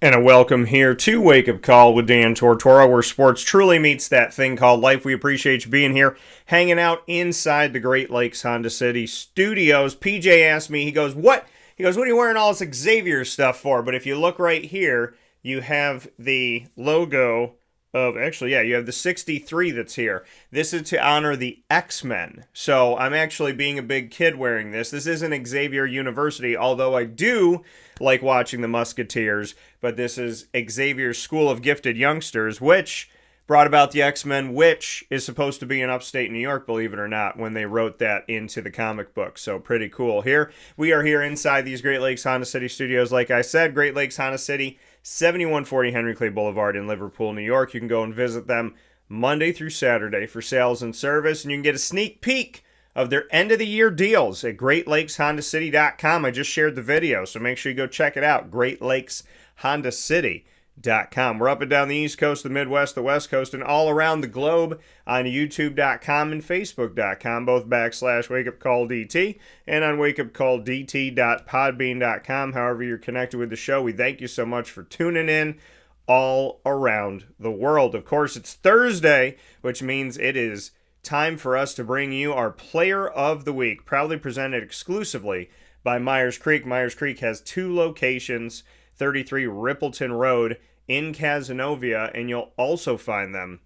And a welcome here to Wake Up Call with Dan Tortora, where sports truly meets that thing called life. We appreciate you being here, hanging out inside the Great Lakes Honda City studios. PJ asked me, he goes, what are you wearing all this Xavier stuff for? But if you look right here, you have the logo of, you have the 63 that's here. This is to honor the X-Men. So I'm actually being a big kid wearing this. This isn't Xavier University, although I do like watching the Musketeers, but this is Xavier's School of Gifted Youngsters, which brought about the X-Men, which is supposed to be in upstate New York, believe it or not, when they wrote that into the comic book. So pretty cool here. We are here inside these Great Lakes Honda City studios. Like I said, Great Lakes Honda City, 7140 Henry Clay Boulevard in Liverpool, New York. You can go and visit them Monday through Saturday for sales and service, and you can get a sneak peek of their end-of-the-year deals at GreatLakesHondaCity.com. I just shared the video, so make sure you go check it out, GreatLakesHondaCity.com. We're up and down the East Coast, the Midwest, the West Coast, and all around the globe on YouTube.com and Facebook.com, both /WakeUpCallDT, and on WakeUpCallDT.podbean.com. However you're connected with the show, we thank you so much for tuning in all around the world. Of course, it's Thursday, which means it is time for us to bring you our Player of the Week, proudly presented exclusively by Myers Creek. Myers Creek has two locations, 33 Rippleton Road in Cazenovia, and you'll also find them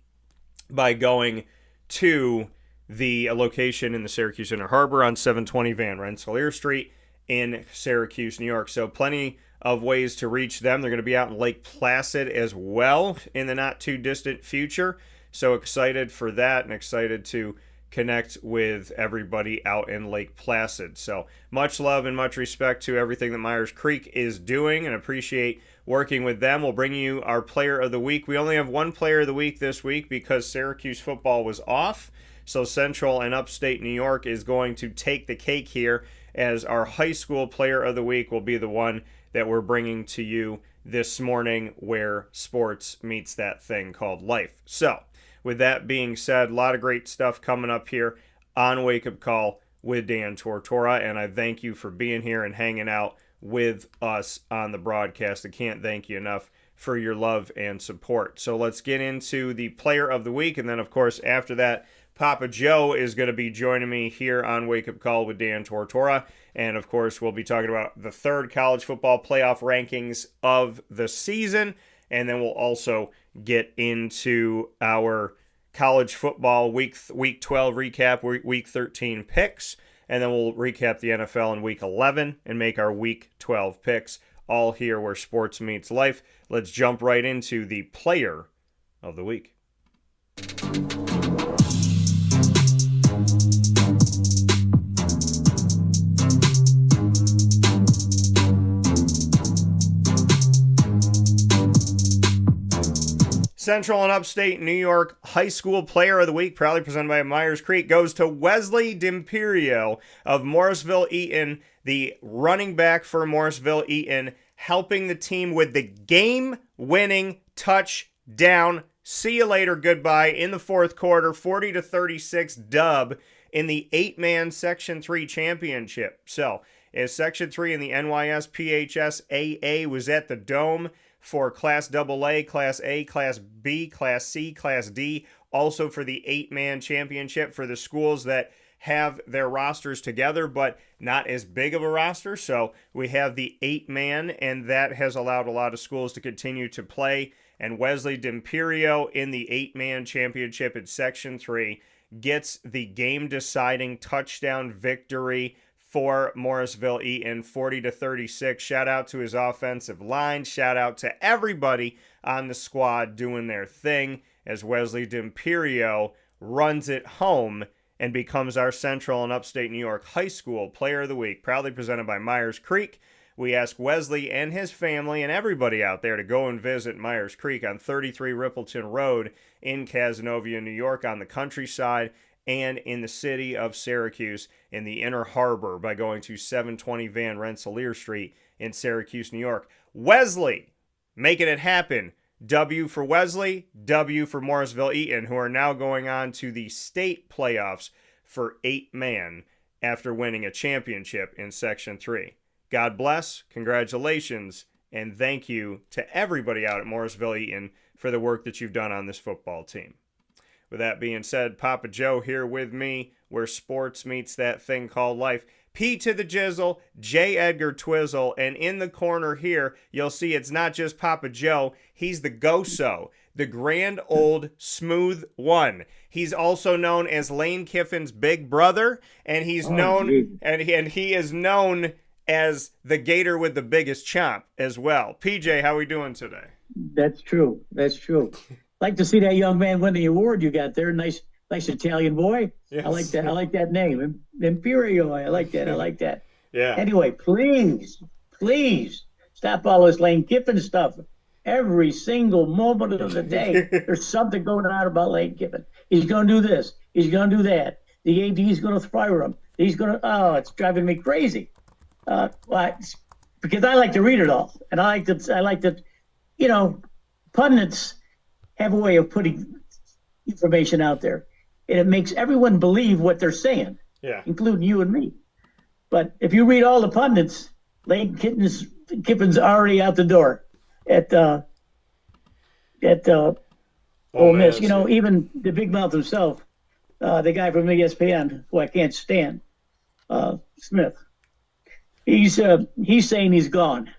by going to the location in the Syracuse Inner Harbor on 720 Van Rensselaer Street in Syracuse, New York. So plenty of ways to reach them. They're going to be out in Lake Placid as well in the not too distant future. So excited for that and excited to connect with everybody out in Lake Placid. So much love and much respect to everything that Myers Creek is doing, and appreciate working with them. We'll bring you our Player of the Week. We only have one Player of the Week this week because Syracuse football was off. So Central and Upstate New York is going to take the cake here, as our high school Player of the Week will be the one that we're bringing to you this morning, where sports meets that thing called life. So with that being said, a lot of great stuff coming up here on Wake Up Call with Dan Tortora, and I thank you for being here and hanging out with us on the broadcast. I can't thank you enough for your love and support. So let's get into the Player of the Week, and then, of course, after that, Papa Joe is going to be joining me here on Wake Up Call with Dan Tortora, and, of course, we'll be talking about the third college football playoff rankings of the season, and then we'll also get into our college football week 12 recap, week 13 picks, and then we'll recap the NFL in week 11 and make our week 12 picks, all here where sports meets life. Let's jump right into the Player of the Week. Central and Upstate New York High School Player of the Week, proudly presented by Myers Creek, goes to Wesley D'Imperio of Morrisville Eaton, the running back for Morrisville Eaton, helping the team with the game-winning touchdown. See you later, goodbye, in the fourth quarter, 40-36 dub in the 8-man Section 3 championship. So, as Section 3 in the NYSPHS AA was at the Dome for Class AA, Class A, Class B, Class C, Class D, also for the 8-man championship for the schools that have their rosters together, but not as big of a roster. So we have the 8-man, and that has allowed a lot of schools to continue to play. And Wesley D'Imperio in the 8-man championship in Section 3 gets the game-deciding touchdown victory for Morrisville Eaton, 40-36. Shout out to his offensive line. Shout out to everybody on the squad doing their thing, as Wesley D'Imperio runs it home and becomes our Central and Upstate New York High School Player of the Week, proudly presented by Myers Creek. We ask Wesley and his family and everybody out there to go and visit Myers Creek on 33 Rippleton Road in Cazenovia, New York, on the countryside, and in the city of Syracuse in the Inner Harbor by going to 720 Van Rensselaer Street in Syracuse, New York. Wesley making it happen. W for Wesley, W for Morrisville Eaton, who are now going on to the state playoffs for 8-man after winning a championship in Section 3. God bless, congratulations, And thank you to everybody out at Morrisville Eaton for the work that you've done on this football team. With that being said, Papa Joe here with me, where sports meets that thing called life. P to the Jizzle, J. Edgar Twizzle, and in the corner here, you'll see it's not just Papa Joe, he's the Goso, the grand old smooth one. He's also known as Lane Kiffin's big brother, and he's he is known as the Gator with the biggest chomp as well. PJ, how are we doing today? That's true. That's true. Like to see that young man win the award you got there. Nice Italian boy. Yes. I like that. I like that name. Imperio. I like that. I like that. Yeah. Anyway, please stop all this Lane Kiffin stuff. Every single moment of the day, there's something going on about Lane Kiffin. He's going to do this. He's going to do that. The AD's going to fire him. He's going to. It's driving me crazy. Because I like to read it all, and I like to, pundits have a way of putting information out there, and it makes everyone believe what they're saying, including you and me. But if you read all the pundits, Lane Kiffin's already out the door at Ole Miss. Even the big mouth himself, the guy from ESPN, who I can't stand, Smith. He's saying he's gone.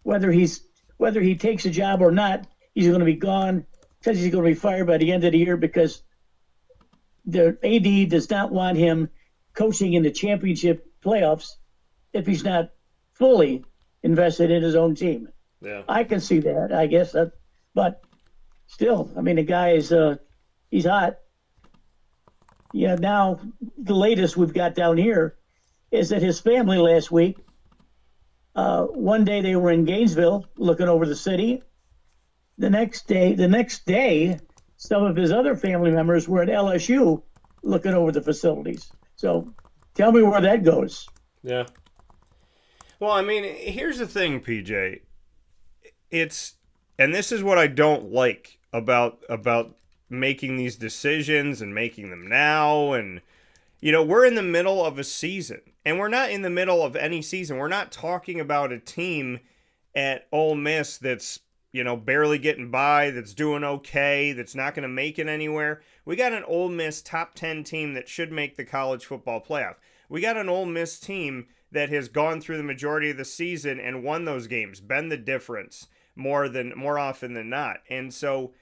Whether he takes a job or not, he's going to be gone. Says he's going to be fired by the end of the year because the AD does not want him coaching in the championship playoffs if he's not fully invested in his own team. Yeah, I can see that. I guess that, but still, the guy is he's hot. Yeah. Now the latest we've got down here is that his family last week, one day they were in Gainesville looking over the city. The next day, some of his other family members were at LSU looking over the facilities. So tell me where that goes. Yeah. Well, here's the thing, PJ. And this is what I don't like about making these decisions and making them now. And, we're in the middle of a season. And we're not in the middle of any season. We're not talking about a team at Ole Miss that's, barely getting by, that's doing okay, that's not going to make it anywhere. We got an Ole Miss top 10 team that should make the college football playoff. We got an Ole Miss team that has gone through the majority of the season and won those games, been the difference more often than not. And so,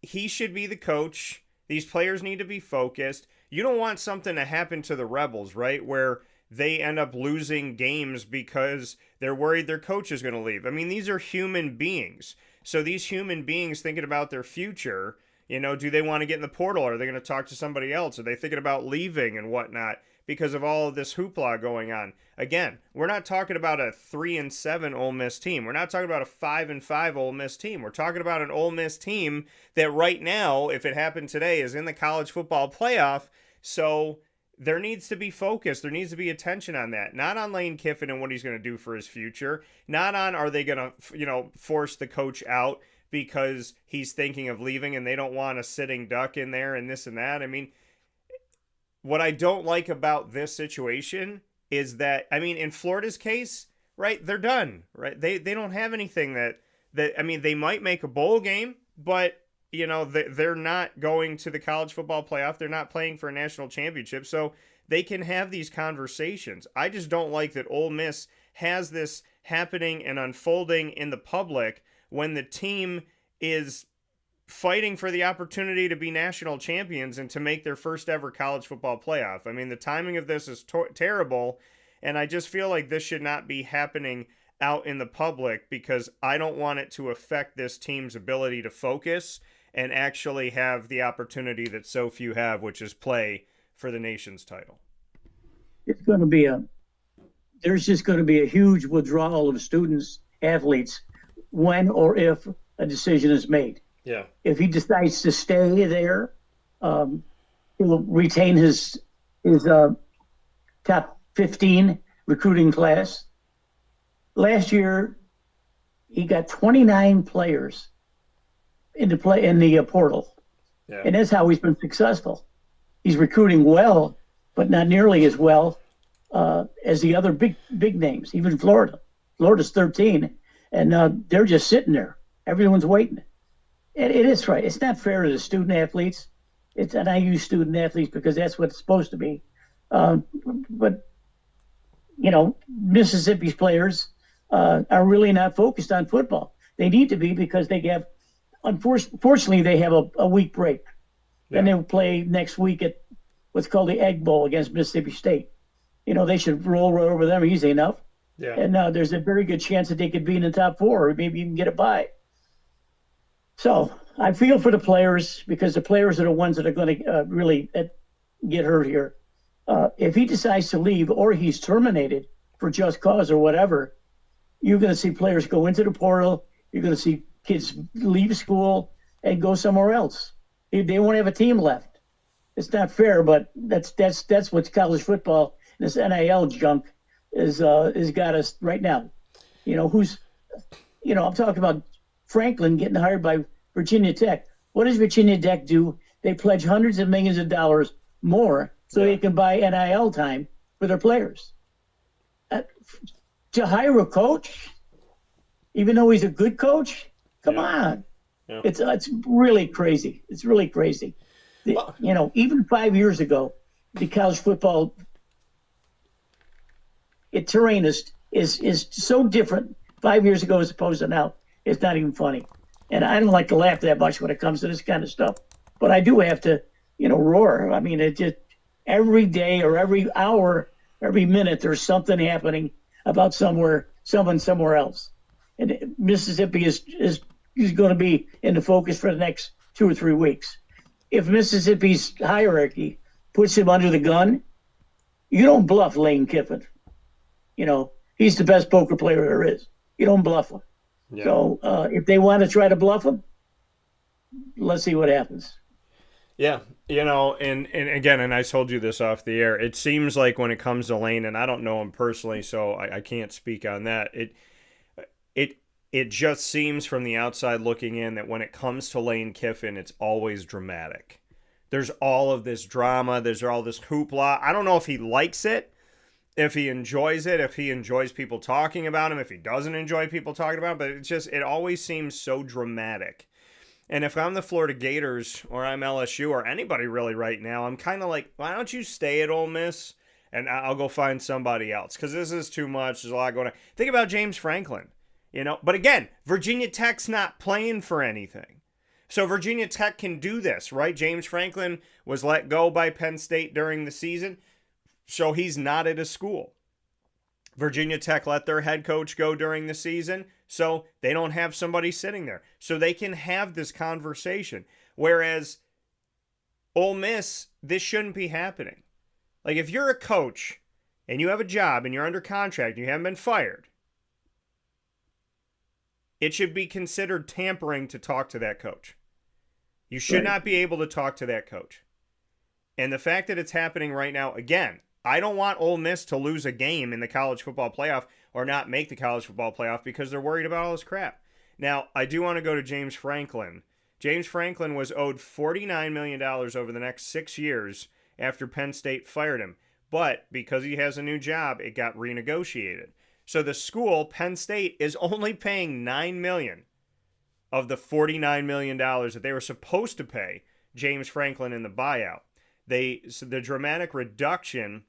he should be the coach. These players need to be focused. You don't want something to happen to the Rebels, right, where they end up losing games because they're worried their coach is going to leave. These are human beings. So these human beings thinking about their future, do they want to get in the portal? Are they going to talk to somebody else? Are they thinking about leaving and whatnot because of all of this hoopla going on? Again, we're not talking about a 3-7 Ole Miss team. We're not talking about a 5-5 Ole Miss team. We're talking about an Ole Miss team that right now, if it happened today, is in the college football playoff. So there needs to be focus. There needs to be attention on that. Not on Lane Kiffin and what he's going to do for his future. Not on are they going to, force the coach out because he's thinking of leaving and they don't want a sitting duck in there and this and that. What I don't like about this situation is that, in Florida's case, right, they're done, right? They don't have anything that they might make a bowl game, but they're not going to the college football playoff. They're not playing for a national championship. So they can have these conversations. I just don't like that Ole Miss has this happening and unfolding in the public when the team is fighting for the opportunity to be national champions and to make their first ever college football playoff. The timing of this is terrible. And I just feel like this should not be happening out in the public because I don't want it to affect this team's ability to focus and actually have the opportunity that so few have, which is play for the nation's title. There's just going to be a huge withdrawal of students, athletes, when or if a decision is made. Yeah. If he decides to stay there, he'll retain his top 15 recruiting class. Last year, he got 29 players in the portal. Yeah. And that's how he's been successful. He's recruiting well, but not nearly as well as the other big names, even Florida. Florida's 13, and they're just sitting there. Everyone's waiting. It is right. It's not fair to the student athletes. And I use student athletes because that's what it's supposed to be. But Mississippi's players are really not focused on football. They need to be because they have, unfortunately, they have a week break. Yeah. Then they'll play next week at what's called the Egg Bowl against Mississippi State. They should roll right over them easy enough. Yeah. And there's a very good chance that they could be in the top 4 or maybe even get a bye. So I feel for the players because the players are the ones that are going to really get hurt here. If he decides to leave or he's terminated for just cause or whatever, you're going to see players go into the portal. You're going to see kids leave school and go somewhere else. They won't have a team left. It's not fair, but that's what college football, this NIL junk, is got us right now. I'm talking about Franklin getting hired by Virginia Tech. What does Virginia Tech do? They pledge hundreds of millions of dollars more so they can buy NIL time for their players. To hire a coach, even though he's a good coach, come on. Yeah. It's really crazy. It's really crazy. Even 5 years ago, the college football terrain is so different 5 years ago as opposed to now. It's not even funny. And I don't like to laugh that much when it comes to this kind of stuff. But I do have to, roar. I mean, it just every day or every hour, every minute, there's something happening about someone somewhere else. And Mississippi is going to be in the focus for the next 2 or 3 weeks. If Mississippi's hierarchy puts him under the gun, you don't bluff Lane Kiffin. He's the best poker player there is. You don't bluff him. Yeah. So if they want to try to bluff him, let's see what happens. Yeah, and again, and I told you this off the air, it seems like when it comes to Lane, and I don't know him personally, so I can't speak on that, it just seems from the outside looking in that when it comes to Lane Kiffin, it's always dramatic. There's all of this drama, there's all this hoopla. I don't know if he likes it, if he enjoys it, if he enjoys people talking about him, if he doesn't enjoy people talking about him, but it always seems so dramatic. And if I'm the Florida Gators or I'm LSU or anybody really right now, I'm kind of like, why don't you stay at Ole Miss and I'll go find somebody else because this is too much. There's a lot going on. Think about James Franklin, But again, Virginia Tech's not playing for anything. So Virginia Tech can do this, right? James Franklin was let go by Penn State during the season, so he's not at a school. Virginia Tech let their head coach go during the season, so they don't have somebody sitting there. So they can have this conversation. Whereas Ole Miss, this shouldn't be happening. Like if you're a coach and you have a job and you're under contract and you haven't been fired, it should be considered tampering to talk to that coach. You should not be able to talk to that coach. And the fact that it's happening right now, again, I don't want Ole Miss to lose a game in the college football playoff or not make the college football playoff because they're worried about all this crap. Now, I do want to go to James Franklin. James Franklin was owed $49 million over the next 6 years after Penn State fired him. But because he has a new job, it got renegotiated. So the school, Penn State, is only paying $9 million of the $49 million that they were supposed to pay James Franklin in the buyout. So the dramatic reduction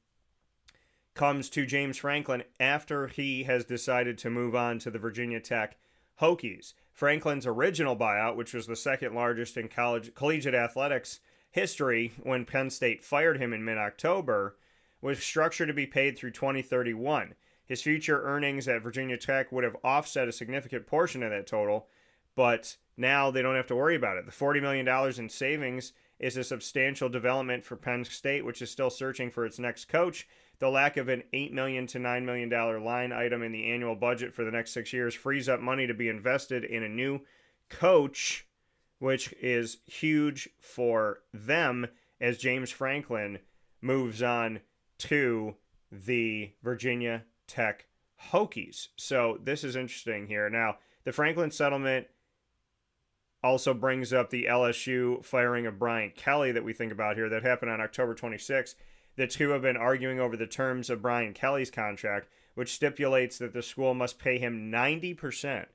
comes to James Franklin after he has decided to move on to the Virginia Tech Hokies. Franklin's original buyout, which was the second largest in collegiate athletics history when Penn State fired him in mid-October, was structured to be paid through 2031. His future earnings at Virginia Tech would have offset a significant portion of that total, but now they don't have to worry about it. The $40 million in savings is a substantial development for Penn State, which is still searching for its next coach. The lack of an $8 million to $9 million line item in the annual budget for the next 6 years frees up money to be invested in a new coach, which is huge for them as James Franklin moves on to the Virginia Tech Hokies. So this is interesting here. Now, the Franklin settlement also brings up the LSU firing of Brian Kelly that we think about here that happened on October 26th. The two have been arguing over the terms of Brian Kelly's contract. which stipulates that the school must pay him 90%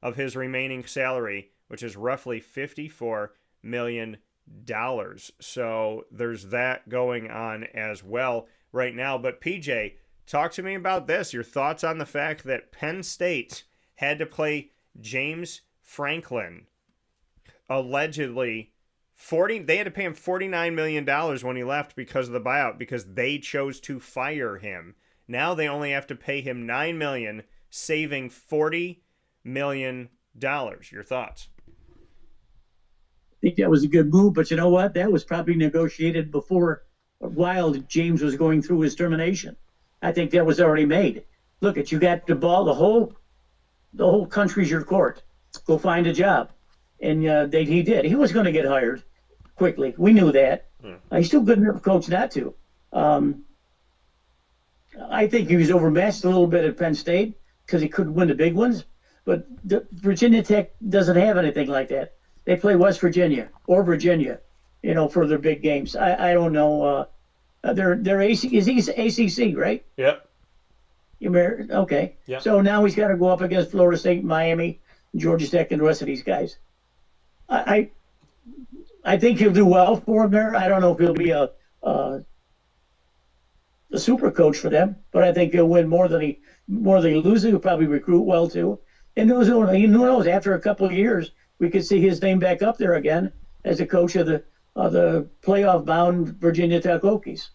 of his remaining salary, which is roughly $54 million. So there's that going on as well right now. But PJ, talk to me about this. Your thoughts on the fact that Penn State had to play James Franklin allegedly they had to pay him $49 million when he left because of the buyout, because they chose to fire him. Now they only have to pay him $9 million, saving $40 million. Your thoughts? I think that was a good move, but you know what? That was probably negotiated before, while James was going through his termination. I think that was already made. Look, you got the ball, the whole country's your court. Go find a job. And he did. He was going to get hired quickly. We knew that. He's too good enough a coach not to. I think he was overmatched a little bit at Penn State because he couldn't win the big ones. But Virginia Tech doesn't have anything like that. They play West Virginia or Virginia, for their big games. I don't know. They're he's ACC, right? Yep. Okay. Yep. So now he's got to go up against Florida State, Miami, Georgia Tech, and the rest of these guys. I think he'll do well for him there. I don't know if he'll be a super coach for them, but I think he'll win more than he loses. He'll probably recruit well too. And who knows? After a couple of years, we could see his name back up there again as a coach of the playoff-bound Virginia Tech Hokies.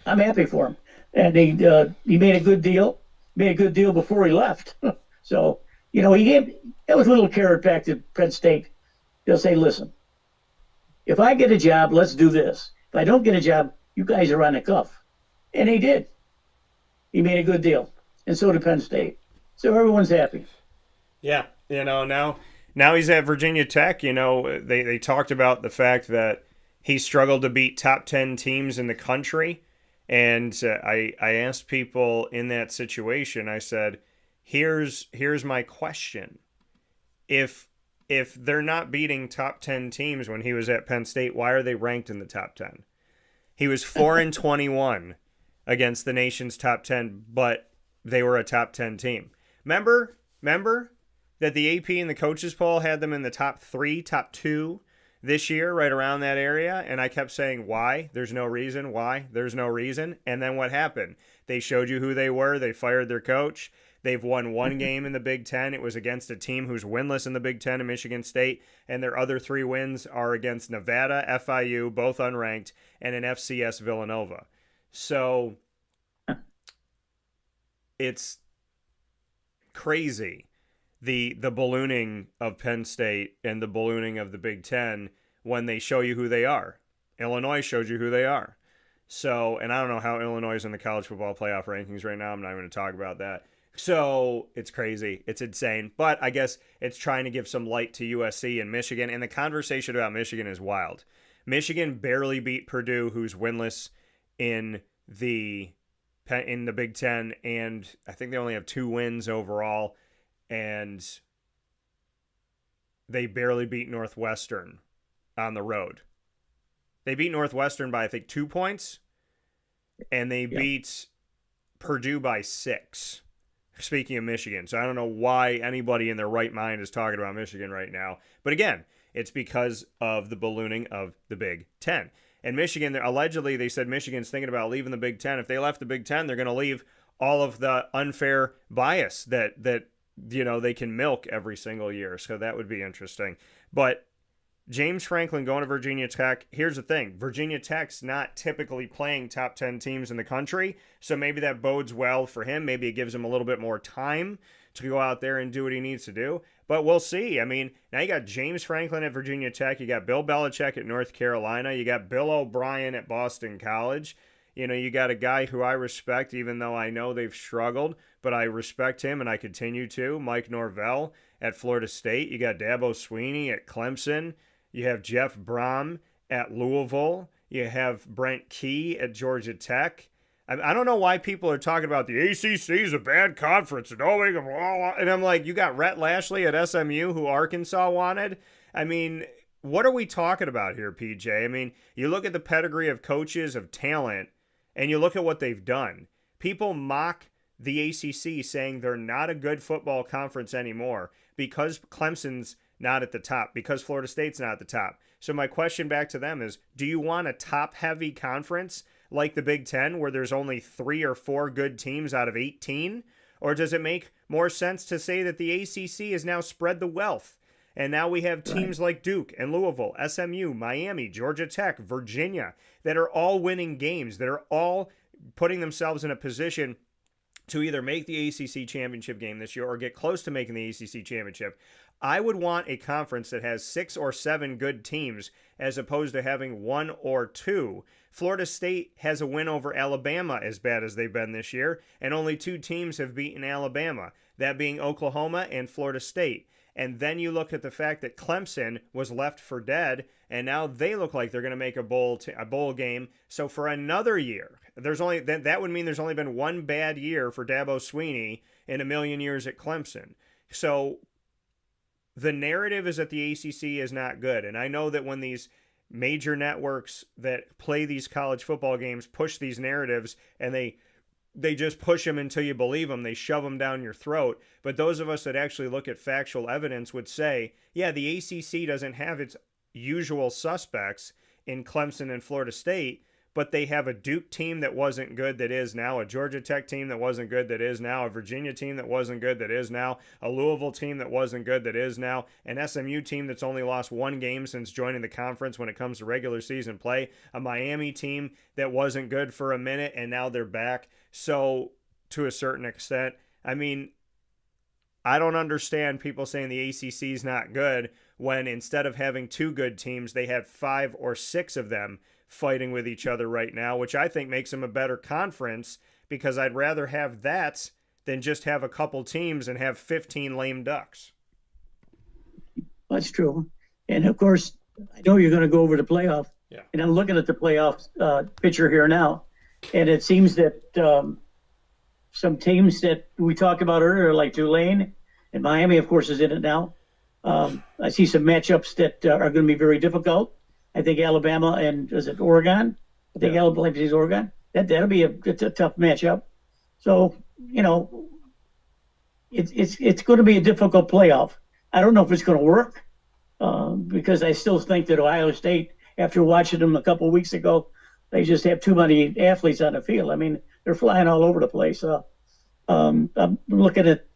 I'm happy for him, and he made a good deal. Made a good deal before he left. So he gave that was a little carrot back to Penn State. They'll say, listen, if I get a job, let's do this. If I don't get a job, you guys are on the cuff. And he did. He made a good deal. And so did Penn State. So everyone's happy. Yeah. Now he's at Virginia Tech. They talked about the fact that he struggled to beat top 10 teams in the country. And I asked people in that situation, I said, here's my question. If they're not beating top 10 teams when he was at Penn State, why are they ranked in the top 10? He was 4-21 against the nation's top 10, but they were a top 10 team. Remember that the AP and the coaches poll had them in the top 3, top 2 this year, right around that area, and I kept saying, why? There's no reason. Why? There's no reason. And then what happened? They showed you who they were. They fired their coach. They've won one game in the Big Ten. It was against a team who's winless in the Big Ten in Michigan State, and their other 3 wins are against Nevada, FIU, both unranked, and an FCS Villanova. So it's crazy, the ballooning of Penn State and the ballooning of the Big Ten when they show you who they are. Illinois showed you who they are. So, and I don't know how Illinois is in the college football playoff rankings right now. I'm not even going to talk about that. So it's crazy. It's insane. But I guess it's trying to give some light to USC and Michigan. And the conversation about Michigan is wild. Michigan barely beat Purdue, who's winless in the Big Ten. And I think they only have 2 wins overall. And they barely beat Northwestern on the road. They beat Northwestern by, I think, 2 points. And they beat Purdue by 6. Speaking of Michigan. So I don't know why anybody in their right mind is talking about Michigan right now. But again, it's because of the ballooning of the Big Ten. And Michigan, allegedly, they said Michigan's thinking about leaving the Big Ten. If they left the Big Ten, they're going to leave all of the unfair bias that they can milk every single year. So that would be interesting. But James Franklin going to Virginia Tech. Here's the thing. Virginia Tech's not typically playing top 10 teams in the country, so maybe that bodes well for him. Maybe it gives him a little bit more time to go out there and do what he needs to do. But we'll see. I mean, now you got James Franklin at Virginia Tech. You got Bill Belichick at North Carolina. You got Bill O'Brien at Boston College. You got a guy who I respect, even though I know they've struggled, but I respect him and I continue to. Mike Norvell at Florida State. You got Dabo Swinney at Clemson. You have Jeff Brom at Louisville. You have Brent Key at Georgia Tech. I don't know why people are talking about the ACC is a bad conference and and I'm like, you got Rhett Lashley at SMU who Arkansas wanted. I mean, what are we talking about here, PJ? I mean, you look at the pedigree of coaches, of talent, and you look at what they've done. People mock the ACC saying they're not a good football conference anymore because Clemson's not at the top, because Florida State's not at the top. So my question back to them is, do you want a top-heavy conference like the Big Ten where there's only 3 or 4 good teams out of 18? Or does it make more sense to say that the ACC has now spread the wealth? And now we have teams like Duke and Louisville, SMU, Miami, Georgia Tech, Virginia, that are all winning games, that are all putting themselves in a position to either make the ACC championship game this year or get close to making the ACC championship. I would want a conference that has 6 or 7 good teams as opposed to having 1 or 2. Florida State has a win over Alabama as bad as they've been this year, and only 2 teams have beaten Alabama, that being Oklahoma and Florida State. And then you look at the fact that Clemson was left for dead, and now they look like they're going to make a bowl game. So for another year, that would mean there's only been 1 bad year for Dabo Swinney in a million years at Clemson. So the narrative is that the ACC is not good. And I know that when these major networks that play these college football games push these narratives and they just push them until you believe them. They shove them down your throat. But those of us that actually look at factual evidence would say, yeah, the ACC doesn't have its usual suspects in Clemson and Florida State, but they have a Duke team that wasn't good that is now, a Georgia Tech team that wasn't good that is now, a Virginia team that wasn't good that is now, a Louisville team that wasn't good that is now, an SMU team that's only lost 1 game since joining the conference when it comes to regular season play, a Miami team that wasn't good for a minute and now they're back. So to a certain extent, I mean, I don't understand people saying the ACC is not good when instead of having 2 good teams, they have 5 or 6 of them fighting with each other right now, which I think makes them a better conference because I'd rather have that than just have a couple teams and have 15 lame ducks. That's true. And of course, I know you're going to go over the playoff. Yeah. And I'm looking at the playoff picture here now. And it seems that some teams that we talked about earlier, like Tulane and Miami, of course, is in it now. I see some matchups that are going to be very difficult. I think Alabama and is it Oregon? I think Alabama is Oregon. That'll be a tough matchup. So it's going to be a difficult playoff. I don't know if it's going to work because I still think that Ohio State, after watching them a couple of weeks ago, they just have too many athletes on the field. I mean, they're flying all over the place. I'm looking at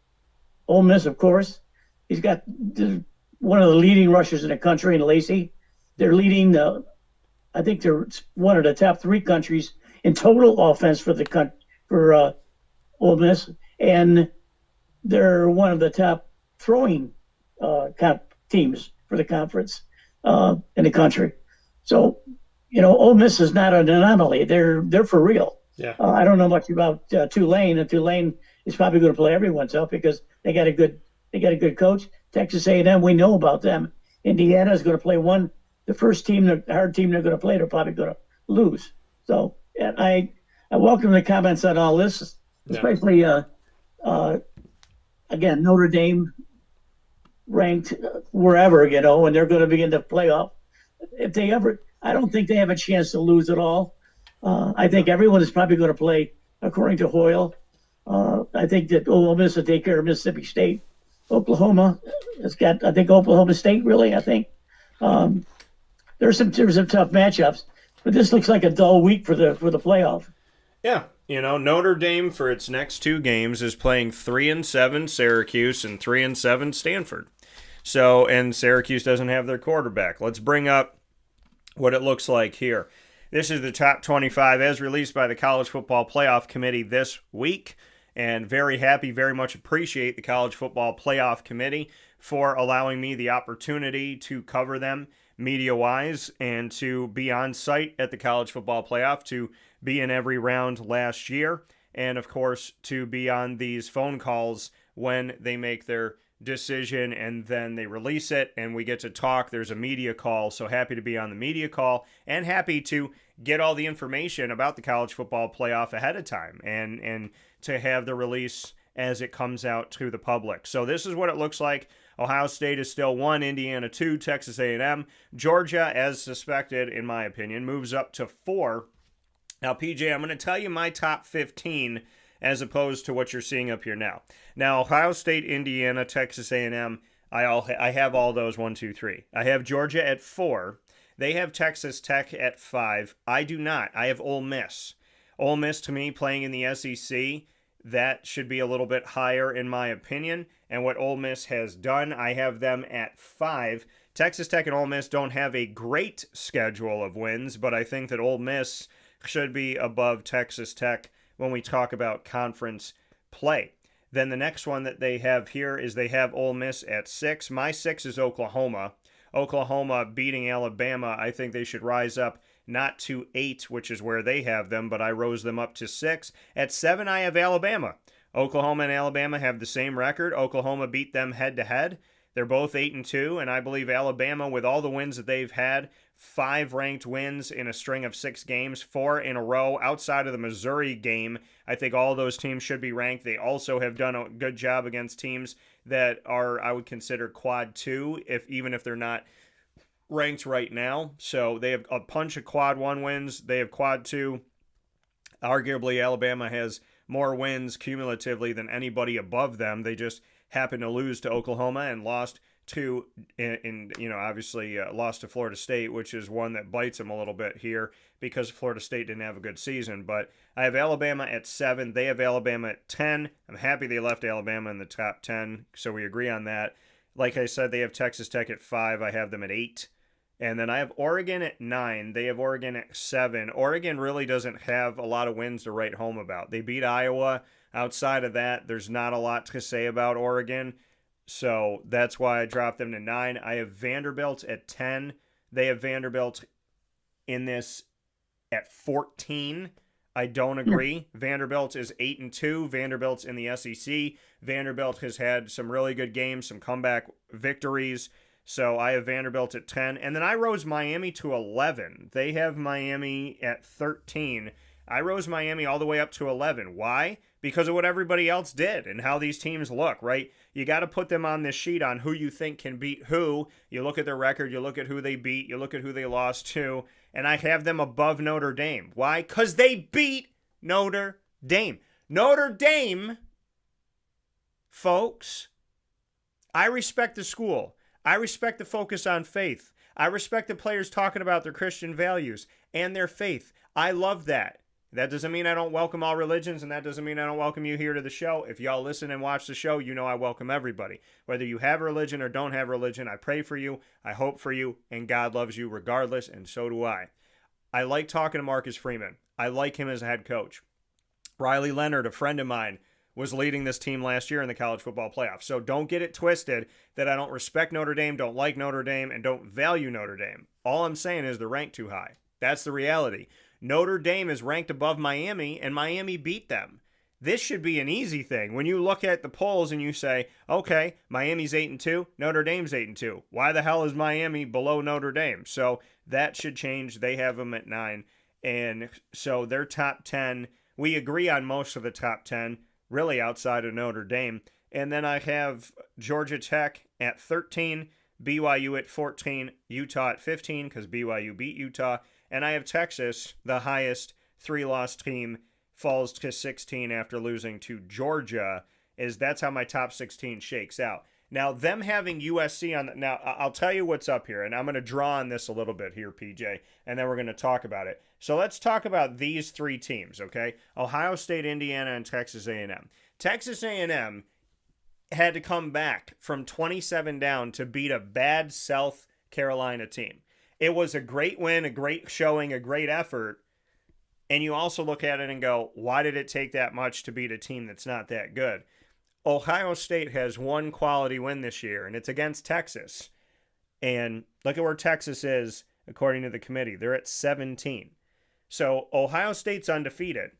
Ole Miss, of course. He's got one of the leading rushers in the country in Lacey. They're leading I think they're one of the top 3 countries in total offense for Ole Miss, and they're one of the top throwing teams for the conference in the country. So, Ole Miss is not an anomaly. They're for real. Yeah. I don't know much about Tulane, and Tulane is probably going to play everyone's up because they got a good coach. Texas A&M, we know about them. Indiana is going to play the first team, the hard team they're going to play, they're probably going to lose. So I welcome the comments on all this, especially, again, Notre Dame ranked wherever, and they're going to begin the playoff. I don't think they have a chance to lose at all. I think everyone is probably going to play according to Hoyle. I think that Ole Miss will take care of Mississippi State. Oklahoma has got, I think Oklahoma State really, there's some tough matchups, but this looks like a dull week for the playoff. Yeah, Notre Dame for its next 2 games is playing 3-7 Syracuse and 3-7 Stanford. So, and Syracuse doesn't have their quarterback. Let's bring up what it looks like here. This is the top 25 as released by the College Football Playoff Committee this week. And very happy, very much appreciate the College Football Playoff Committee for allowing me the opportunity to cover them media-wise and to be on site at the College Football Playoff, to be in every round last year, and of course to be on these phone calls when they make their decision and then they release it and we get to talk. There's a media call, so happy to be on the media call and happy to get all the information about the College Football Playoff ahead of time and to have the release as it comes out to the public. So this is what it looks like. Ohio State is still 1, Indiana 2, Texas A&M. Georgia, as suspected, in my opinion, moves up to 4. Now, PJ, I'm going to tell you my top 15 as opposed to what you're seeing up here now. Now, Ohio State, Indiana, Texas A&M, I have all those 1, 2, 3. I have Georgia at 4. They have Texas Tech at 5. I do not. I have Ole Miss. Ole Miss, to me, playing in the SEC, that should be a little bit higher in my opinion. And what Ole Miss has done, I have them at 5. Texas Tech and Ole Miss don't have a great schedule of wins, but I think that Ole Miss should be above Texas Tech when we talk about conference play. Then the next one that they have here is they have Ole Miss at 6. My 6 is Oklahoma. Oklahoma beating Alabama, I think they should rise up not to 8, which is where they have them, but I rose them up to 6. At 7, I have Alabama. Oklahoma and Alabama have the same record. Oklahoma beat them head-to-head. They're both 8-2, and I believe Alabama, with all the wins that they've had, 5 ranked wins in a string of 6 games, 4 in a row outside of the Missouri game. I think all those teams should be ranked. They also have done a good job against teams that are, I would consider, quad 2, even if they're not ranked right now. So they have a bunch of quad 1 wins. They have quad 2. Arguably, Alabama has more wins cumulatively than anybody above them. They just happened to lose to Oklahoma and lost to, obviously lost to Florida State, which is one that bites them a little bit here because Florida State didn't have a good season. But I have Alabama at 7. They have Alabama at 10. I'm happy they left Alabama in the top 10, so we agree on that. Like I said, they have Texas Tech at 5. I have them at 8. And then I have Oregon at 9. They have Oregon at 7. Oregon really doesn't have a lot of wins to write home about. They beat Iowa. Outside of that, there's not a lot to say about Oregon. So that's why I dropped them to 9. I have Vanderbilt at 10. They have Vanderbilt in this at 14. I don't agree. Vanderbilt is 8-2. Vanderbilt's in the SEC. Vanderbilt has had some really good games, some comeback victories. So I have Vanderbilt at 10. And then I rose Miami to 11. They have Miami at 13. I rose Miami all the way up to 11. Why? Because of what everybody else did and how these teams look, right? You got to put them on this sheet on who you think can beat who. You look at their record, you look at who they beat, you look at who they lost to, and I have them above Notre Dame. Why? Because they beat Notre Dame. Notre Dame, folks, I respect the school. I respect the focus on faith. I respect the players talking about their Christian values and their faith. I love that. That doesn't mean I don't welcome all religions, and that doesn't mean I don't welcome you here to the show. If y'all listen and watch the show, you know I welcome everybody. Whether you have religion or don't have religion, I pray for you, I hope for you, and God loves you regardless, and so do I. I like talking to Marcus Freeman. I like him as a head coach. Riley Leonard, a friend of mine, was leading this team last year in the college football playoffs. So don't get it twisted that I don't respect Notre Dame, don't like Notre Dame, and don't value Notre Dame. All I'm saying is they're ranked too high. That's the reality. Notre Dame is ranked above Miami, and Miami beat them. This should be an easy thing. When you look at the polls and you say, okay, Miami's 8-2, Notre Dame's 8-2. Why the hell is Miami below Notre Dame? So that should change. They have them at 9. And so their top 10, we agree on most of the top 10, really outside of Notre Dame. And then I have Georgia Tech at 13, BYU at 14, Utah at 15 because BYU beat Utah. And I have Texas, the highest 3-loss team, falls to 16 after losing to Georgia. That's how my top 16 shakes out. Now, them having USC on now, I'll tell you what's up here, and I'm going to draw on this a little bit here, PJ, and then we're going to talk about it. So let's talk about these 3 teams, okay? Ohio State, Indiana, and Texas A&M. Texas A&M had to come back from 27 down to beat a bad South Carolina team. It was a great win, a great showing, a great effort. And you also look at it and go, why did it take that much to beat a team that's not that good? Ohio State has one quality win this year, and it's against Texas. And look at where Texas is, according to the committee. They're at 17. So Ohio State's undefeated.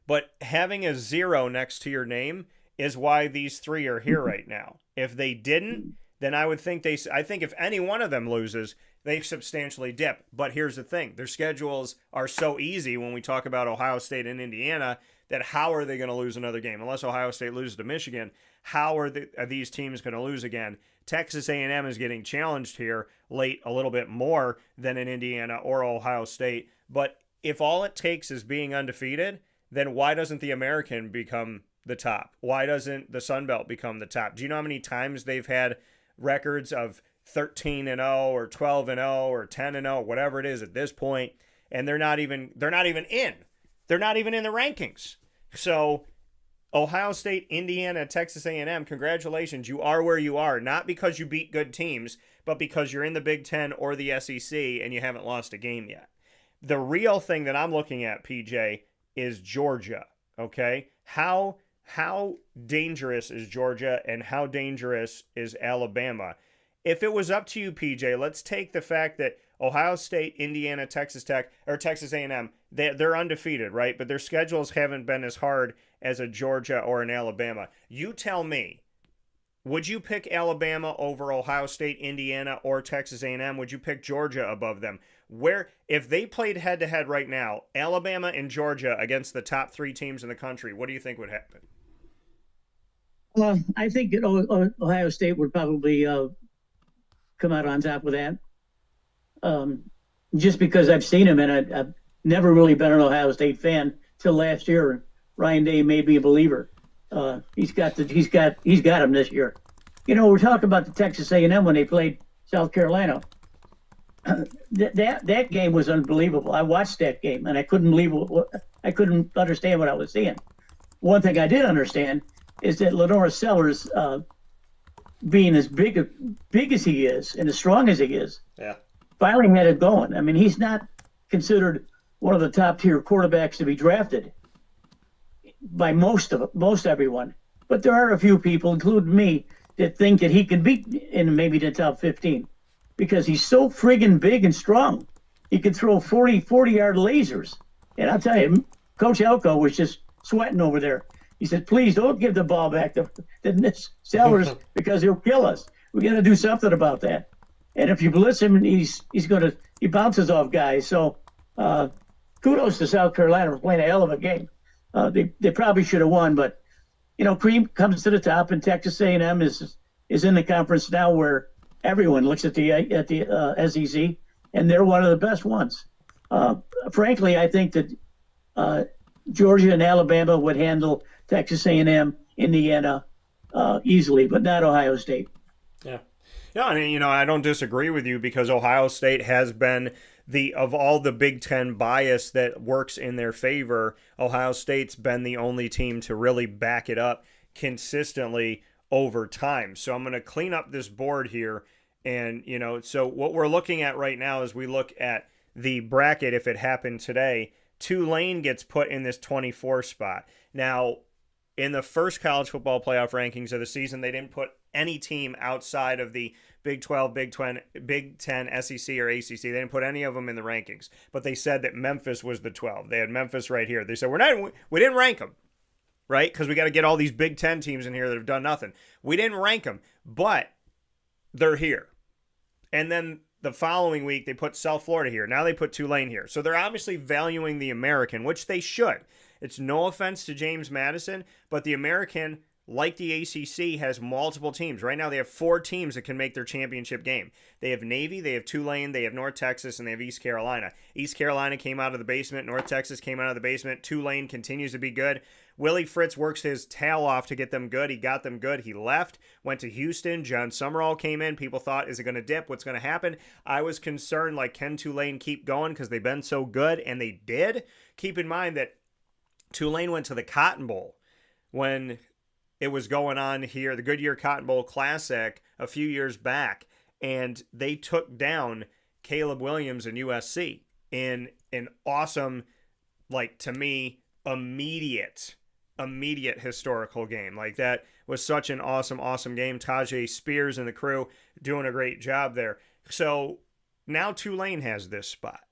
But having a 0 next to your name is why these 3 are here right now. If they didn't, then I would think I think if any one of them loses, they substantially dip. But here's the thing. Their schedules are so easy when we talk about Ohio State and Indiana that how are they going to lose another game? Unless Ohio State loses to Michigan, how are these teams going to lose again? Texas A&M is getting challenged here late a little bit more than in Indiana or Ohio State. But if all it takes is being undefeated, then why doesn't the American become the top? Why doesn't the Sun Belt become the top? Do you know how many times they've had records of 13-0 or 12-0 or 10-0, whatever it is at this point, and they're not even in. They're not even in the rankings. So Ohio State, Indiana, Texas A&M, congratulations. You are where you are, not because you beat good teams, but because you're in the Big Ten or the SEC and you haven't lost a game yet. The real thing that I'm looking at, PJ, is Georgia, okay? How dangerous is Georgia and how dangerous is Alabama? If it was up to you, PJ, let's take the fact that Ohio State, Indiana, Texas Tech, or Texas A&M, they're undefeated, right? But their schedules haven't been as hard as a Georgia or an Alabama. You tell me, would you pick Alabama over Ohio State, Indiana, or Texas A&M? Would you pick Georgia above them? Where, if they played head-to-head right now, Alabama and Georgia against the top 3 teams in the country, what do you think would happen? Well, I think that Ohio State would probably come out on top with that. Just because I've seen him, and I've never really been an Ohio State fan till last year. Ryan Day made me a believer. He's got him this year. You know, we're talking about the Texas A&M when they played South Carolina. That game was unbelievable. I watched that game and I couldn't believe I couldn't understand what I was seeing. One thing I did understand is that Lenora Sellers, being as big as he is and as strong as he is, finally had it going. I mean, he's not considered one of the top tier quarterbacks to be drafted by most everyone, but there are a few people, including me, that think that he can beat in maybe the top 15 because he's so friggin' big and strong. He can throw 40-yard lasers. And I'll tell you, Coach Elko was just sweating over there. He said, please don't give the ball back to Sellers because he'll kill us. We got to do something about that. And if you blitz him, he bounces off guys. So kudos to South Carolina for playing a hell of a game. They probably should have won, but you know, cream comes to the top, and Texas A&M is in the conference now where everyone looks at the SEC, and they're one of the best ones. Frankly, I think that Georgia and Alabama would handle Texas A&M, Indiana easily, but not Ohio State. Yeah. Yeah, I mean, you know, I don't disagree with you because Ohio State has been of all the Big Ten bias that works in their favor, Ohio State's been the only team to really back it up consistently over time. So I'm going to clean up this board here. And, you know, so what we're looking at right now is we look at the bracket if it happened today. Tulane gets put in this 24 spot. Now, in the first college football playoff rankings of the season, they didn't put any team outside of the Big 12, Big 10, SEC, or ACC. They didn't put any of them in the rankings. But they said that Memphis was the 12. They had Memphis right here. They said, we didn't rank them, right? Because we got to get all these Big 10 teams in here that have done nothing. We didn't rank them, but they're here. And then the following week, they put South Florida here. Now they put Tulane here. So they're obviously valuing the American, which they should. It's no offense to James Madison, but the American, like the ACC, has multiple teams. Right now they have 4 teams that can make their championship game. They have Navy, they have Tulane, they have North Texas, and they have East Carolina. East Carolina came out of the basement. North Texas came out of the basement. Tulane continues to be good. Willie Fritz works his tail off to get them good. He got them good. He left, went to Houston. John Summerall came in. People thought, is it going to dip? What's going to happen? I was concerned, like, can Tulane keep going because they've been so good, and they did. Keep in mind that Tulane went to the Cotton Bowl when it was going on here, the Goodyear Cotton Bowl Classic a few years back, and they took down Caleb Williams and USC in an awesome, like, to me, immediate historical game. Like, that was such an awesome game. Tajay Spears and the crew doing a great job there. So now Tulane has this spot.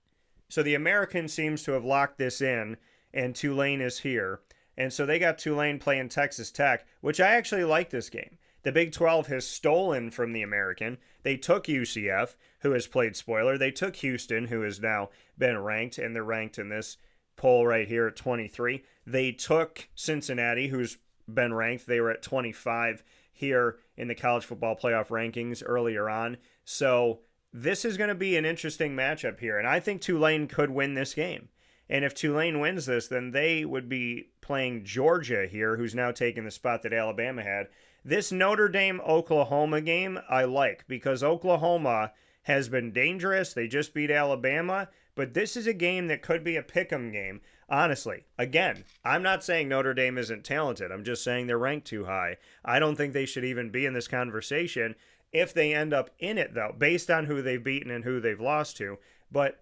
So the American seems to have locked this in, and Tulane is here. And so they got Tulane playing Texas Tech, which I actually like this game. The Big 12 has stolen from the American. They took UCF, who has played spoiler. They took Houston, who has now been ranked, and they're ranked in this poll right here at 23. They took Cincinnati, who's been ranked. They were at 25 here in the college football playoff rankings earlier on. So this is going to be an interesting matchup here, and I think Tulane could win this game. And if Tulane wins this, then they would be playing Georgia here, who's now taking the spot that Alabama had. This Notre Dame-Oklahoma game I like because Oklahoma has been dangerous. They just beat Alabama, but this is a game that could be a pick'em game. Honestly, again, I'm not saying Notre Dame isn't talented. I'm just saying they're ranked too high. I don't think they should even be in this conversation if they end up in it, though, based on who they've beaten and who they've lost to. But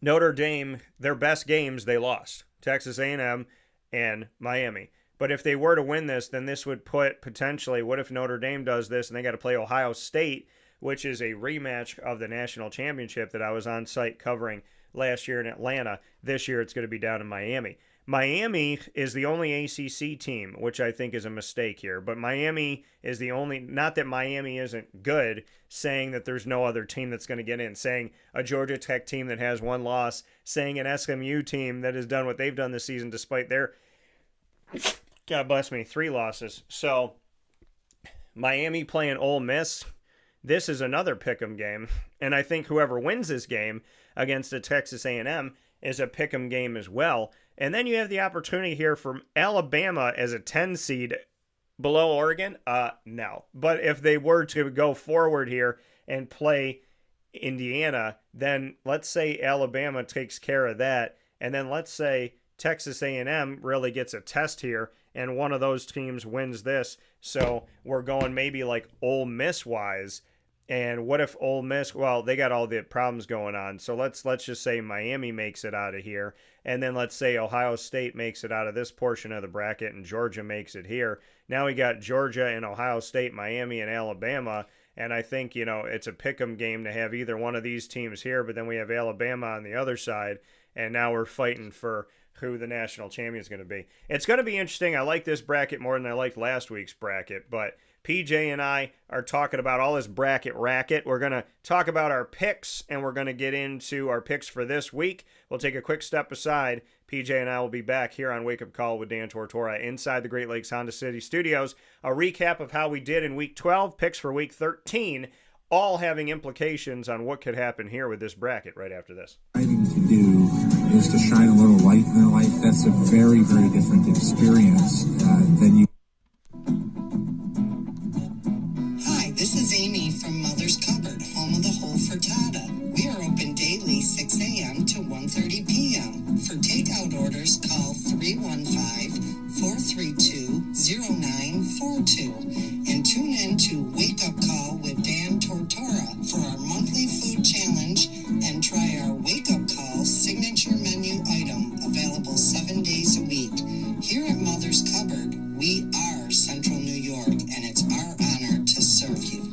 Notre Dame, their best games, they lost. Texas A&M and Miami. But if they were to win this, then this would put potentially, what if Notre Dame does this and they got to play Ohio State, which is a rematch of the national championship that I was on site covering last year in Atlanta. This year it's going to be down in Miami. Miami is the only ACC team, which I think is a mistake here. But Miami is the only, not that Miami isn't good, saying that there's no other team that's going to get in, saying a Georgia Tech team that has one loss, saying an SMU team that has done what they've done this season despite their, God bless me, 3 losses. So Miami playing Ole Miss. This is another pick'em game, and I think whoever wins this game against the Texas A&M is a pick'em game as well. And then you have the opportunity here from Alabama as a 10 seed below Oregon. No. But if they were to go forward here and play Indiana, then let's say Alabama takes care of that, and then let's say Texas A&M really gets a test here, and one of those teams wins this. So we're going maybe like Ole Miss-wise. And what if Ole Miss, well, they got all the problems going on. So let's just say Miami makes it out of here. And then let's say Ohio State makes it out of this portion of the bracket and Georgia makes it here. Now we got Georgia and Ohio State, Miami and Alabama. And I think, it's a pick'em game to have either one of these teams here, but then we have Alabama on the other side. And now we're fighting for who the national champion is going to be. It's going to be interesting. I like this bracket more than I liked last week's bracket, but PJ and I are talking about all this bracket racket. We're going to talk about our picks, and we're going to get into our picks for this week. We'll take a quick step aside. PJ and I will be back here on Wake Up Call with Dan Tortora inside the Great Lakes Honda City Studios. A recap of how we did in Week 12, picks for Week 13, all having implications on what could happen here with this bracket right after this. Striving to do is to shine a little light in their life. That's a very, very different experience than you. Hi, this is Amy from Mother's Cupboard, home of the whole frittata. We are open daily 6 a.m. to 1:30 p.m. For takeout orders, call 315-432-0942 and tune in to Wake Up Call with Dan Tortora for our monthly food challenge and try our Wake Up Call signature menu item available 7 days a week. Here at Mother's Cupboard, we are Central New York, and it's our honor to serve you.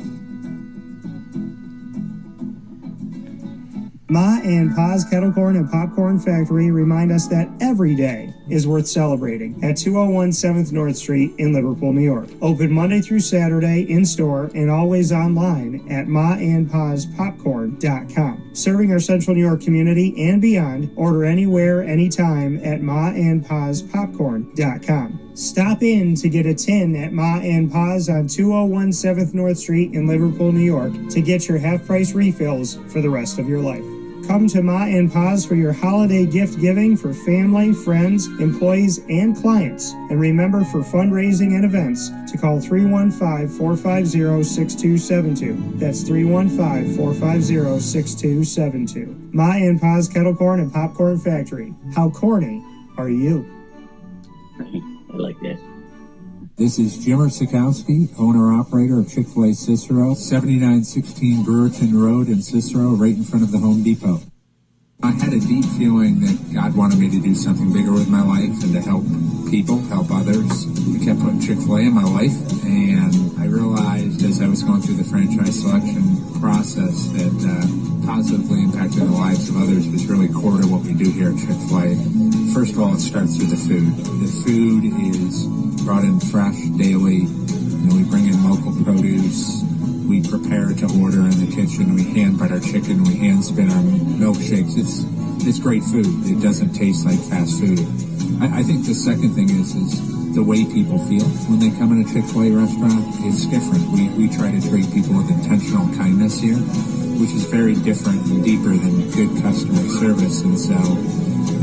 Ma and Pa's Kettle Corn and Popcorn Factory remind us that every day is worth celebrating at 201 7th North Street in Liverpool, New York. Open Monday through Saturday in-store and always online at maandpaspopcorn.com. Serving our Central New York community and beyond, order anywhere, anytime at maandpaspopcorn.com. Stop in to get a tin at Ma and Pa's on 201 7th North Street in Liverpool, New York to get your half-price refills for the rest of your life. Come to Ma and Pa's for your holiday gift giving for family, friends, employees, and clients. And remember, for fundraising and events, to call 315-450-6272. That's 315-450-6272. Ma and Pa's Kettle Corn and Popcorn Factory. How corny are you? I like that. This is Jimmer Sikowski, owner-operator of Chick-fil-A Cicero, 7916 Brewerton Road in Cicero, right in front of the Home Depot. I had a deep feeling that God wanted me to do something bigger with my life and to help people, help others. He kept putting Chick-fil-A in my life, and I realized as I was going through the franchise selection process that positively impacting the lives of others was really core to what we do here at Chick-fil-A. First of all, it starts with the food. The food is brought in fresh daily. We bring in local produce. We prepare to order in the kitchen. We hand butt our chicken. We hand spin our milkshakes. It's great food. It doesn't taste like fast food. I think the second thing is the way people feel when they come in a Chick-fil-A restaurant. It's different. We try to treat people with intentional kindness here, which is very different and deeper than good customer service. And so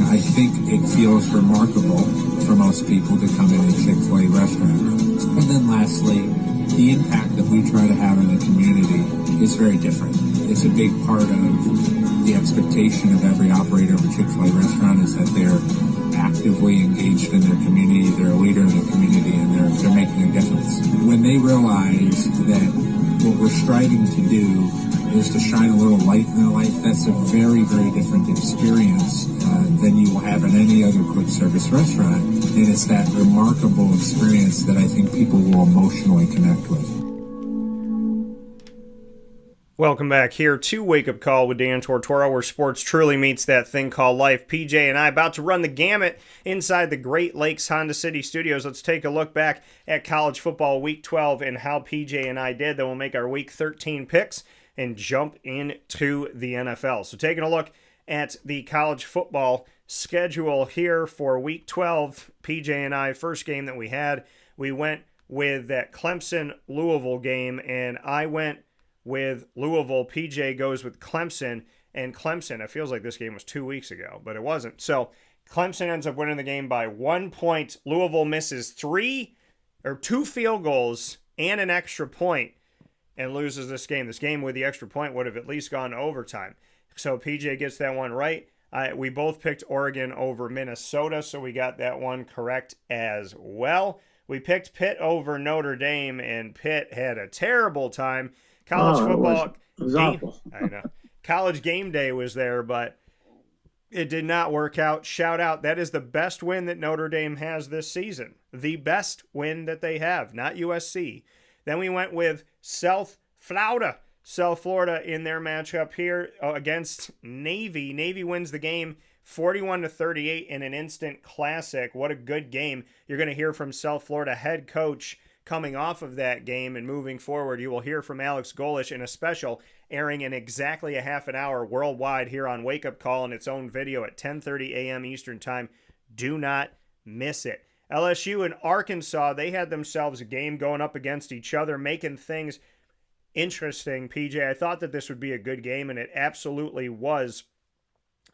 I think it feels remarkable for most people to come in a Chick-fil-A restaurant. And then lastly, the impact that we try to have in the community is very different. It's a big part of the expectation of every operator of a Chick-fil-A restaurant is that they're actively engaged in their community, they're a leader in the community, and they're making a difference. When they realize that what we're striving to do is to shine a little light in their life, that's a very, very different experience than you will have in any other quick service restaurant. And it's that remarkable experience that I think people will emotionally connect with. Welcome back here to Wake Up Call with Dan Tortora, where sports truly meets that thing called life. PJ and I about to run the gamut inside the Great Lakes Honda City Studios. Let's take a look back at college football Week 12 and how PJ and I did. Then we'll make our Week 13 picks and jump into the NFL. So taking a look at the college football schedule here for Week 12, PJ and I, first game that we had, we went with that Clemson-Louisville game, and I went with Louisville. PJ goes with Clemson, and Clemson, it feels like this game was 2 weeks ago, but it wasn't. So Clemson ends up winning the game by 1 point. Louisville misses 2 field goals and an extra point and loses this game. This game with the extra point would have at least gone to overtime. So PJ gets that one right. We both picked Oregon over Minnesota, so we got that one correct as well. We picked Pitt over Notre Dame, and Pitt had a terrible time. College football. It was awful. I know. College game day was there, but it did not work out. Shout out. That is the best win that Notre Dame has this season. The best win that they have, not USC. Then we went with South Florida in their matchup here against Navy. Navy wins the game 41-38 in an instant classic. What a good game. You're going to hear from South Florida head coach coming off of that game, and moving forward, you will hear from Alex Golish in a special airing in exactly a half an hour worldwide here on Wake Up Call in its own video at 10:30 a.m. Eastern Time. Do not miss it. LSU and Arkansas, they had themselves a game going up against each other, making things interesting. PJ, I thought that this would be a good game, and it absolutely was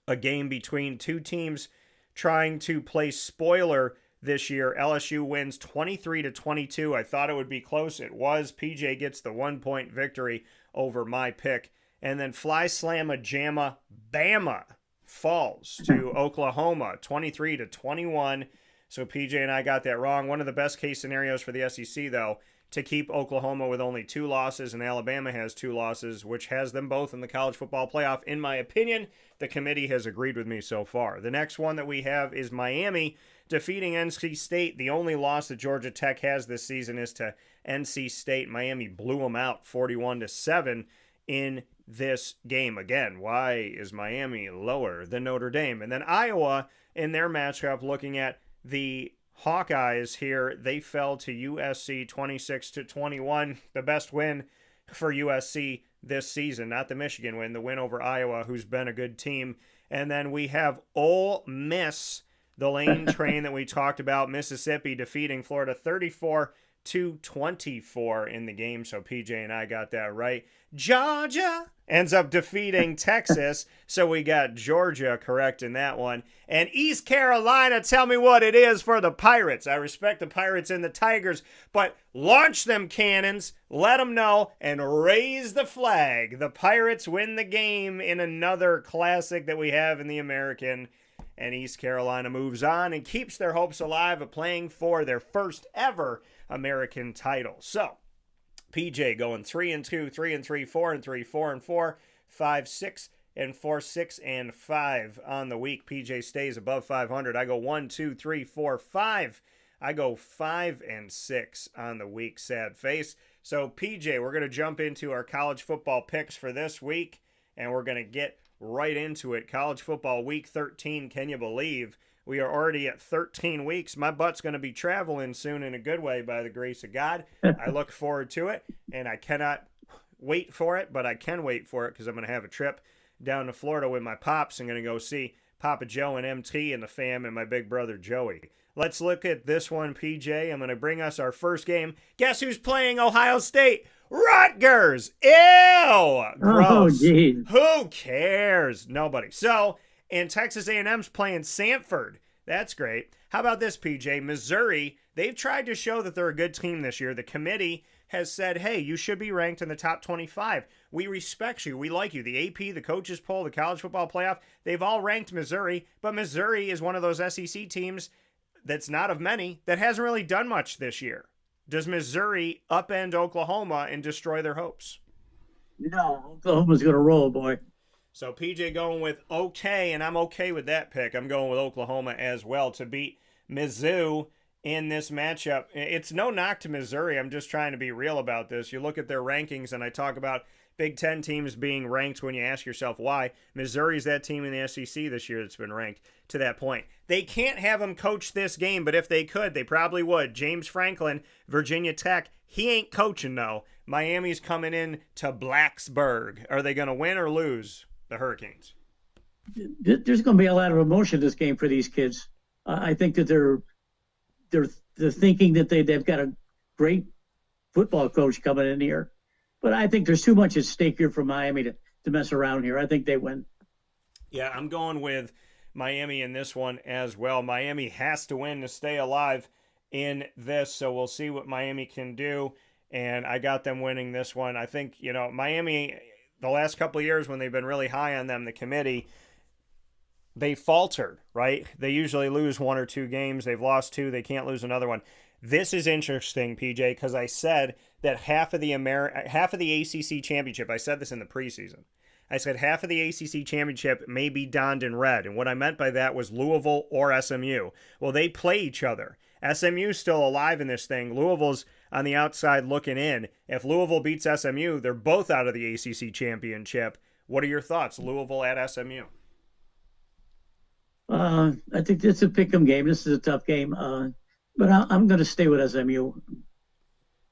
a game between two teams trying to play spoiler this year. LSU wins 23-22. I thought it would be close. It was. PJ gets the 1 point victory over my pick. And then Fly Slamma Jamma Bama falls to Oklahoma 23-21. So PJ and I got that wrong. One of the best case scenarios for the SEC, though, to keep Oklahoma with only 2 losses, and Alabama has 2 losses, which has them both in the college football playoff. In my opinion, the committee has agreed with me so far. The next one that we have is Miami defeating NC State. The only loss that Georgia Tech has this season is to NC State. Miami blew them out 41-7 in this game. Again, why is Miami lower than Notre Dame? And then Iowa in their matchup, looking at the Hawkeyes here, they fell to USC 26-21. The best win for USC this season, not the Michigan win, the win over Iowa, who's been a good team. And then we have Ole Miss, the lane train that we talked about, Mississippi defeating Florida 34-24 in the game. So PJ and I got that right. Georgia ends up defeating Texas, so we got Georgia correct in that one. And East Carolina, tell me what it is for the Pirates. I respect the Pirates and the Tigers, but launch them cannons, let them know, and raise the flag. The Pirates win the game in another classic that we have in the American, and East Carolina moves on and keeps their hopes alive of playing for their first ever American title. So, PJ going 3-2, 3-3, 4-3, 4-4, 5-6, and 4-6 and 5 on the week. PJ stays above 500. I go 1, 2, 3, 4, 5. I go 5-6 on the week. Sad face. So PJ, we're going to jump into our college football picks for this week, and we're going to get right into it. College football week 13. Can you believe we are already at 13 weeks? My butt's going to be traveling soon in a good way by the grace of God. I look forward to it, and I cannot wait for it, but I can wait for it because I'm going to have a trip down to Florida with my pops. I'm going to go see Papa Joe and MT and the fam and my big brother Joey. Let's look at this one, PJ. I'm going to bring us our first game. Guess who's playing Ohio State? Rutgers! Ew! Gross. Oh, geez. Who cares? Nobody. So, And Texas A&M's playing Samford. That's great. How about this, PJ? Missouri, they've tried to show that they're a good team this year. The committee has said, hey, you should be ranked in the top 25. We respect you. We like you. The AP, the coaches poll, the college football playoff, they've all ranked Missouri. But Missouri is one of those SEC teams that's not of many that hasn't really done much this year. Does Missouri upend Oklahoma and destroy their hopes? No, Oklahoma's going to roll, boy. So PJ going with okay, and I'm okay with that pick. I'm going with Oklahoma as well to beat Mizzou in this matchup. It's no knock to Missouri. I'm just trying to be real about this. You look at their rankings, and I talk about Big Ten teams being ranked when you ask yourself why. Missouri's that team in the SEC this year that's been ranked to that point. They can't have them coach this game, but if they could, they probably would. James Franklin, Virginia Tech, he ain't coaching, though. Miami's coming in to Blacksburg. Are they going to win or lose, the Hurricanes? There's going to be a lot of emotion in this game for these kids. I think that they're thinking that they've got a great football coach coming in here. But I think there's too much at stake here for Miami to mess around here. I think they win. Yeah, I'm going with Miami in this one as well. Miami has to win to stay alive in this, so we'll see what Miami can do. And I got them winning this one. I think, Miami, the last couple of years when they've been really high on them, the committee, they faltered, right? They usually lose one or two games. They've lost two. They can't lose another one. This is interesting, PJ, because I said that half of the ACC championship, I said this in the preseason, I said half of the ACC championship may be donned in red, and what I meant by that was Louisville or SMU. Well, they play each other. SMU's still alive in this thing. Louisville's on the outside looking in. If Louisville beats SMU, they're both out of the ACC championship. What are your thoughts, Louisville at SMU? I think it's a pick'em game. This is a tough game. But I'm going to stay with SMU.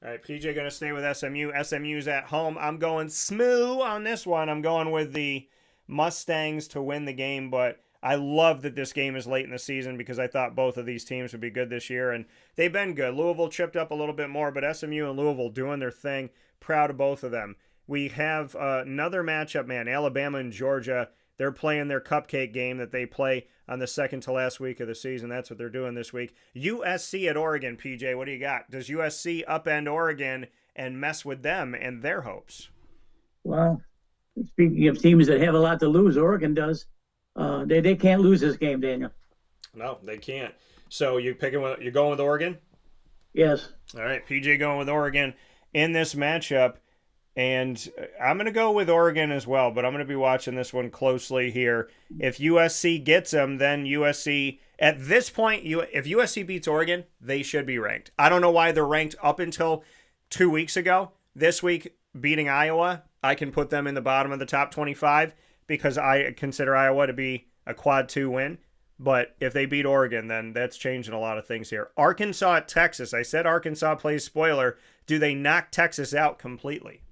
All right, PJ going to stay with SMU. SMU's at home. I'm going SMU on this one. I'm going with the Mustangs to win the game, but I love that this game is late in the season because I thought both of these teams would be good this year, and they've been good. Louisville chipped up a little bit more, but SMU and Louisville doing their thing. Proud of both of them. We have another matchup, man, Alabama and Georgia. They're playing their cupcake game that they play on the second to last week of the season. That's what they're doing this week. USC at Oregon, PJ, what do you got? Does USC upend Oregon and mess with them and their hopes? Well, speaking of teams that have a lot to lose, Oregon does. They can't lose this game, Daniel. No, they can't. So you're going with Oregon? Yes. All right, PJ going with Oregon in this matchup. And I'm going to go with Oregon as well, but I'm going to be watching this one closely here. If USC gets them, then USC, at this point, if USC beats Oregon, they should be ranked. I don't know why they're ranked up until 2 weeks ago. This week, beating Iowa, I can put them in the bottom of the top 25 because I consider Iowa to be a quad 2 win. But if they beat Oregon, then that's changing a lot of things here. Arkansas at Texas. I said Arkansas plays spoiler. Do they knock Texas out completely?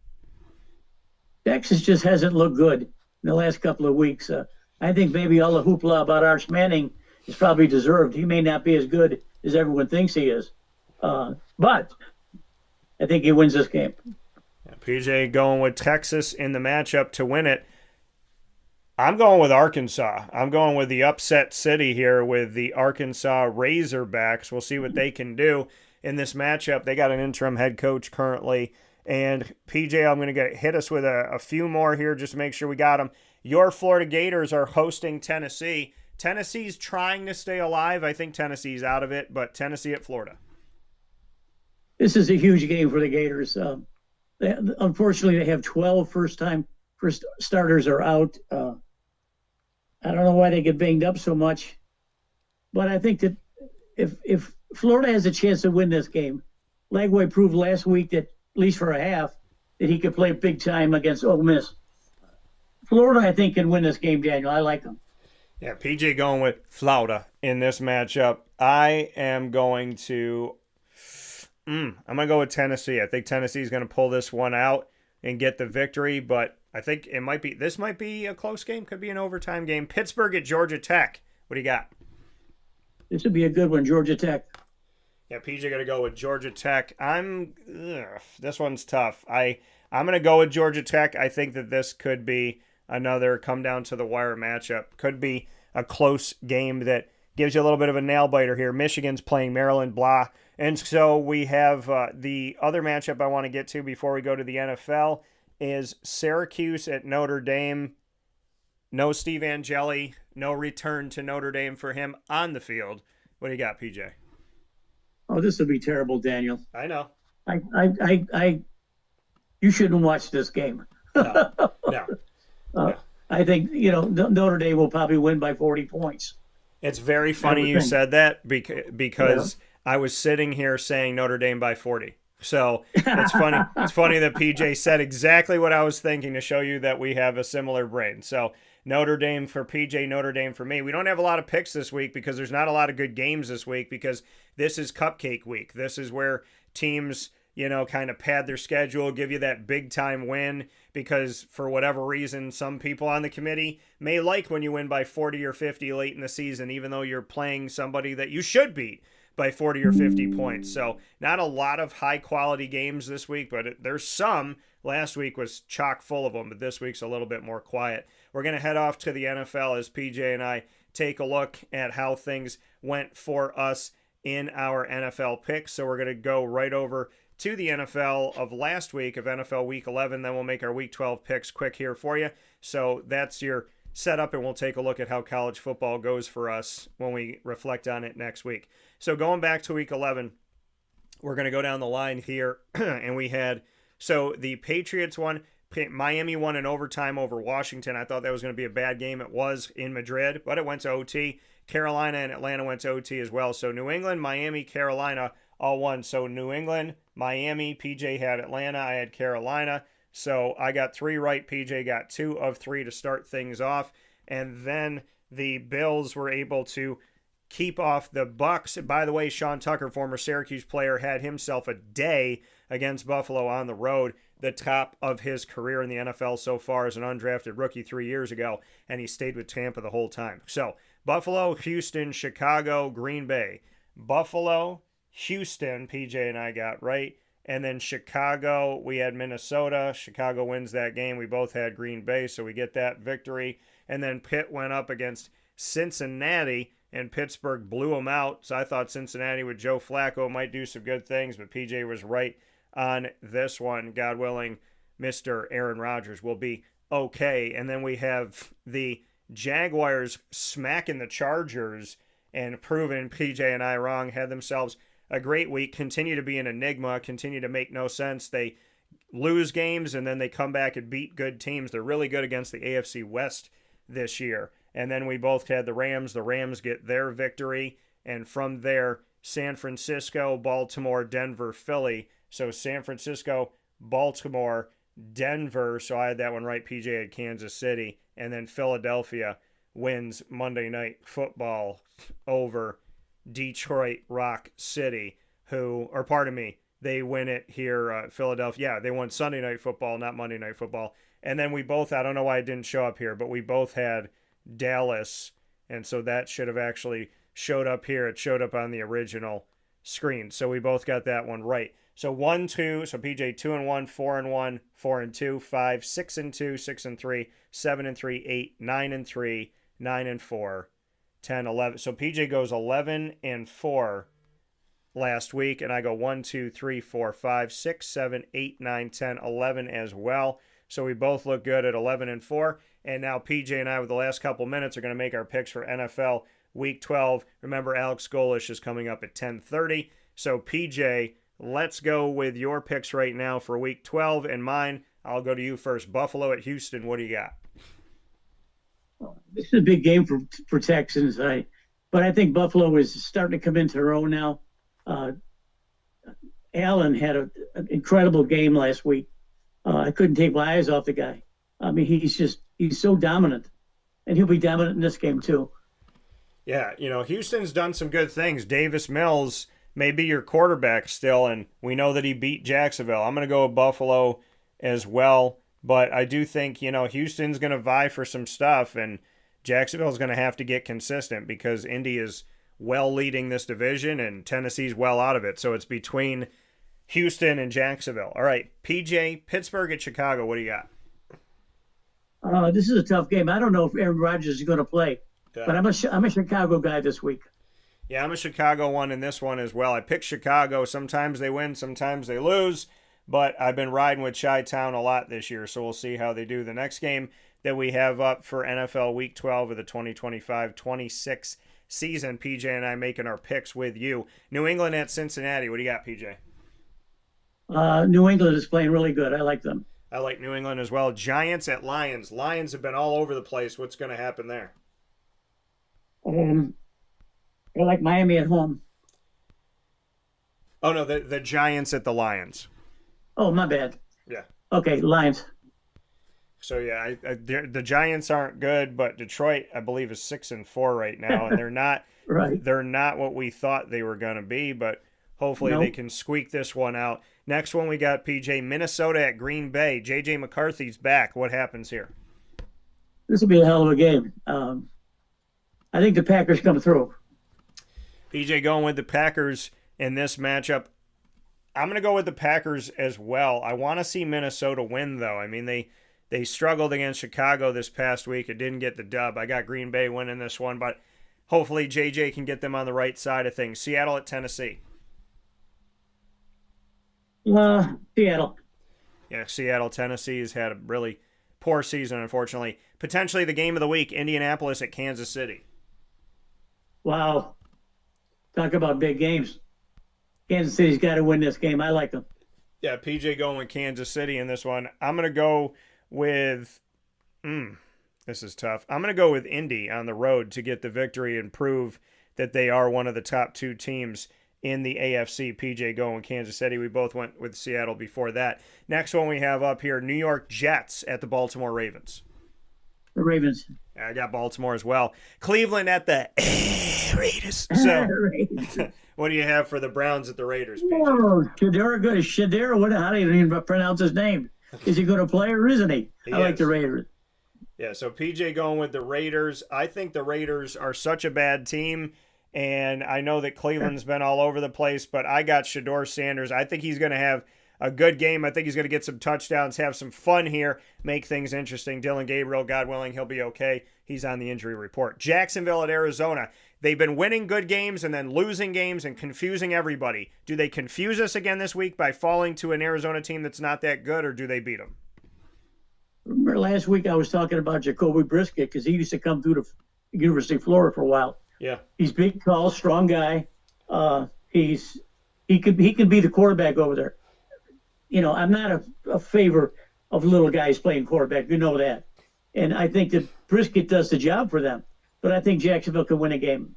Texas just hasn't looked good in the last couple of weeks. I think maybe all the hoopla about Arch Manning is probably deserved. He may not be as good as everyone thinks he is. But I think he wins this game. Yeah, PJ going with Texas in the matchup to win it. I'm going with Arkansas. I'm going with the upset city here with the Arkansas Razorbacks. We'll see what they can do in this matchup. They got an interim head coach currently. And PJ, I'm going to hit us with a few more here just to make sure we got them. Your Florida Gators are hosting Tennessee. Tennessee's trying to stay alive. I think Tennessee's out of it, but Tennessee at Florida. This is a huge game for the Gators. Unfortunately, they have 12 first starters are out. I don't know why they get banged up so much, but I think that if Florida has a chance to win this game, Lagway proved last week that, at least for a half, that he could play big time against Ole Miss. Florida, I think, can win this game, Daniel. I like them. Yeah, PJ going with Florida in this matchup. I am going to go with Tennessee. I think Tennessee's going to pull this one out and get the victory, but I think this might be a close game. Could be an overtime game. Pittsburgh at Georgia Tech. What do you got? This would be a good one, Georgia Tech. Yeah, PJ going to go with Georgia Tech. This one's tough. I'm going to go with Georgia Tech. I think that this could be another come down to the wire matchup. Could be a close game that gives you a little bit of a nail biter here. Michigan's playing Maryland, blah. And so we have the other matchup I want to get to before we go to the NFL is Syracuse at Notre Dame. No Steve Angeli, no return to Notre Dame for him on the field. What do you got, PJ? Oh, this would be terrible, Daniel. I know. You shouldn't watch this game. No. I think, Notre Dame will probably win by 40 points. It's very funny you said that because I was sitting here saying Notre Dame by 40. So it's funny. It's funny that PJ said exactly what I was thinking to show you that we have a similar brain. So Notre Dame for PJ, Notre Dame for me. We don't have a lot of picks this week because there's not a lot of good games this week because this is cupcake week. This is where teams, kind of pad their schedule, give you that big time win because for whatever reason, some people on the committee may like when you win by 40 or 50 late in the season, even though you're playing somebody that you should beat by 40 or 50 points. So not a lot of high quality games this week, but there's some. Last week was chock full of them, but this week's a little bit more quiet. We're going to head off to the NFL as PJ and I take a look at how things went for us in our NFL picks. So we're going to go right over to the NFL of last week of NFL Week 11. Then we'll make our Week 12 picks quick here for you. So that's your setup, and we'll take a look at how college football goes for us when we reflect on it next week. So going back to Week 11, we're going to go down the line here, and we had, so the Patriots won, Miami won in overtime over Washington. I thought that was going to be a bad game. It was in Madrid, but it went to OT. Carolina and Atlanta went to OT as well. So New England, Miami, Carolina all won. So New England, Miami, PJ had Atlanta, I had Carolina. So I got 3 right. PJ got 2 of 3 to start things off. And then the Bills were able to keep off the Bucks. By the way, Sean Tucker, former Syracuse player, had himself a day against Buffalo on the road, the top of his career in the NFL so far as an undrafted rookie 3 years ago, and he stayed with Tampa the whole time. So Buffalo, Houston, Chicago, Green Bay. Buffalo, Houston, PJ and I got right. And then Chicago, we had Minnesota. Chicago wins that game. We both had Green Bay, so we get that victory. And then Pitt went up against Cincinnati, and Pittsburgh blew them out. So I thought Cincinnati with Joe Flacco might do some good things, but PJ was right on this one. God willing, Mr. Aaron Rodgers will be okay. And then we have the Jaguars smacking the Chargers and proving PJ and I wrong, had themselves a great week, continue to be an enigma, continue to make no sense. They lose games and then they come back and beat good teams. They're really good against the AFC West this year. And then we both had the Rams. The Rams get their victory. And from there, San Francisco, Baltimore, Denver, Philly. So San Francisco, Baltimore, Denver. So I had that one right. PJ had Kansas City. And then Philadelphia wins Monday Night Football over Detroit Rock City, they win it here, Philadelphia. Yeah, they won Sunday Night Football, not Monday Night Football. And then we both, I don't know why it didn't show up here, but we both had Dallas, and so that should have actually showed up here. It showed up on the original screen, so we both got that one right. So 1-2, so PJ 2-1, 4-1, 4-2, 5, 6-2, 6-3, 7-3, 8, 9-3, 9-4. 10, 11. So PJ goes 11-4 last week, and I go 1, 2, 3, 4, 5, 6, 7, 8, 9, 10, 11 as well. So we both look good at 11-4. And now PJ and I, with the last couple minutes, are going to make our picks for NFL Week 12. Remember, Alex Golish is coming up at 10:30. So PJ, let's go with your picks right now for Week 12 and mine. I'll go to you first. Buffalo at Houston. What do you got? This is a big game for Texans, but I think Buffalo is starting to come into their own now. Allen had an incredible game last week. I couldn't take my eyes off the guy. I mean, he's so dominant, and he'll be dominant in this game too. Yeah, Houston's done some good things. Davis Mills may be your quarterback still, and we know that he beat Jacksonville. I'm going to go with Buffalo as well. But I do think, Houston's going to vie for some stuff, and Jacksonville's going to have to get consistent because Indy is well leading this division and Tennessee's well out of it. So it's between Houston and Jacksonville. All right, PJ, Pittsburgh at Chicago. What do you got? This is a tough game. I don't know if Aaron Rodgers is going to play. But I'm a Chicago guy this week. Yeah, I'm a Chicago one in this one as well. I pick Chicago. Sometimes they win, sometimes they lose, but I've been riding with Chi-Town a lot this year, so we'll see how they do. The next game that we have up for NFL Week 12 of the 2025-26 season, PJ and I making our picks with you. New England at Cincinnati. What do you got, PJ? New England is playing really good. I like them. I like New England as well. Giants at Lions. Lions have been all over the place. What's going to happen there? I like Miami at home. Oh, no, the Giants at the Lions. Oh, my bad. Yeah. Okay, Lions. So, yeah, the Giants aren't good, but Detroit, I believe, is 6-4 right now, and they're not right. They're not what we thought they were going to be, but hopefully they can squeak this one out. Next one we got, PJ, Minnesota at Green Bay. J.J. McCarthy's back. What happens here? This will be a hell of a game. I think the Packers come through. PJ going with the Packers in this matchup. I'm going to go with the Packers as well. I want to see Minnesota win, though. I mean, they struggled against Chicago this past week. It didn't get the dub. I got Green Bay winning this one, but hopefully JJ can get them on the right side of things. Seattle at Tennessee. Seattle. Yeah, Seattle, Tennessee has had a really poor season, unfortunately. Potentially the game of the week, Indianapolis at Kansas City. Wow. Talk about big games. Kansas City's got to win this game. I like them. Yeah, PJ going with Kansas City in this one. I'm going to go with, this is tough. I'm going to go with Indy on the road to get the victory and prove that they are one of the top two teams in the AFC. PJ going with Kansas City. We both went with Seattle before that. Next one we have up here, New York Jets at the Baltimore Ravens. The Ravens. I got Baltimore as well. Cleveland at the Raiders. So, what do you have for the Browns at the Raiders, PJ? Oh, Shadera good. Shadera, how do you even pronounce his name? Is he going to play or isn't he? I like the Raiders. Yeah, so PJ going with the Raiders. I think the Raiders are such a bad team, and I know that Cleveland's been all over the place, but I got Shador Sanders. I think he's going to have a good game. I think he's going to get some touchdowns, have some fun here, make things interesting. Dylan Gabriel, God willing, he'll be okay. He's on the injury report. Jacksonville at Arizona. They've been winning good games and then losing games and confusing everybody. Do they confuse us again this week by falling to an Arizona team that's not that good, or do they beat them? Remember last week I was talking about Jacoby Brissett because he used to come through the University of Florida for a while. Yeah. He's big, tall, strong guy. He could be the quarterback over there. You know, I'm not a favor of little guys playing quarterback. You know that. And I think that Brissett does the job for them. But I think Jacksonville can win a game.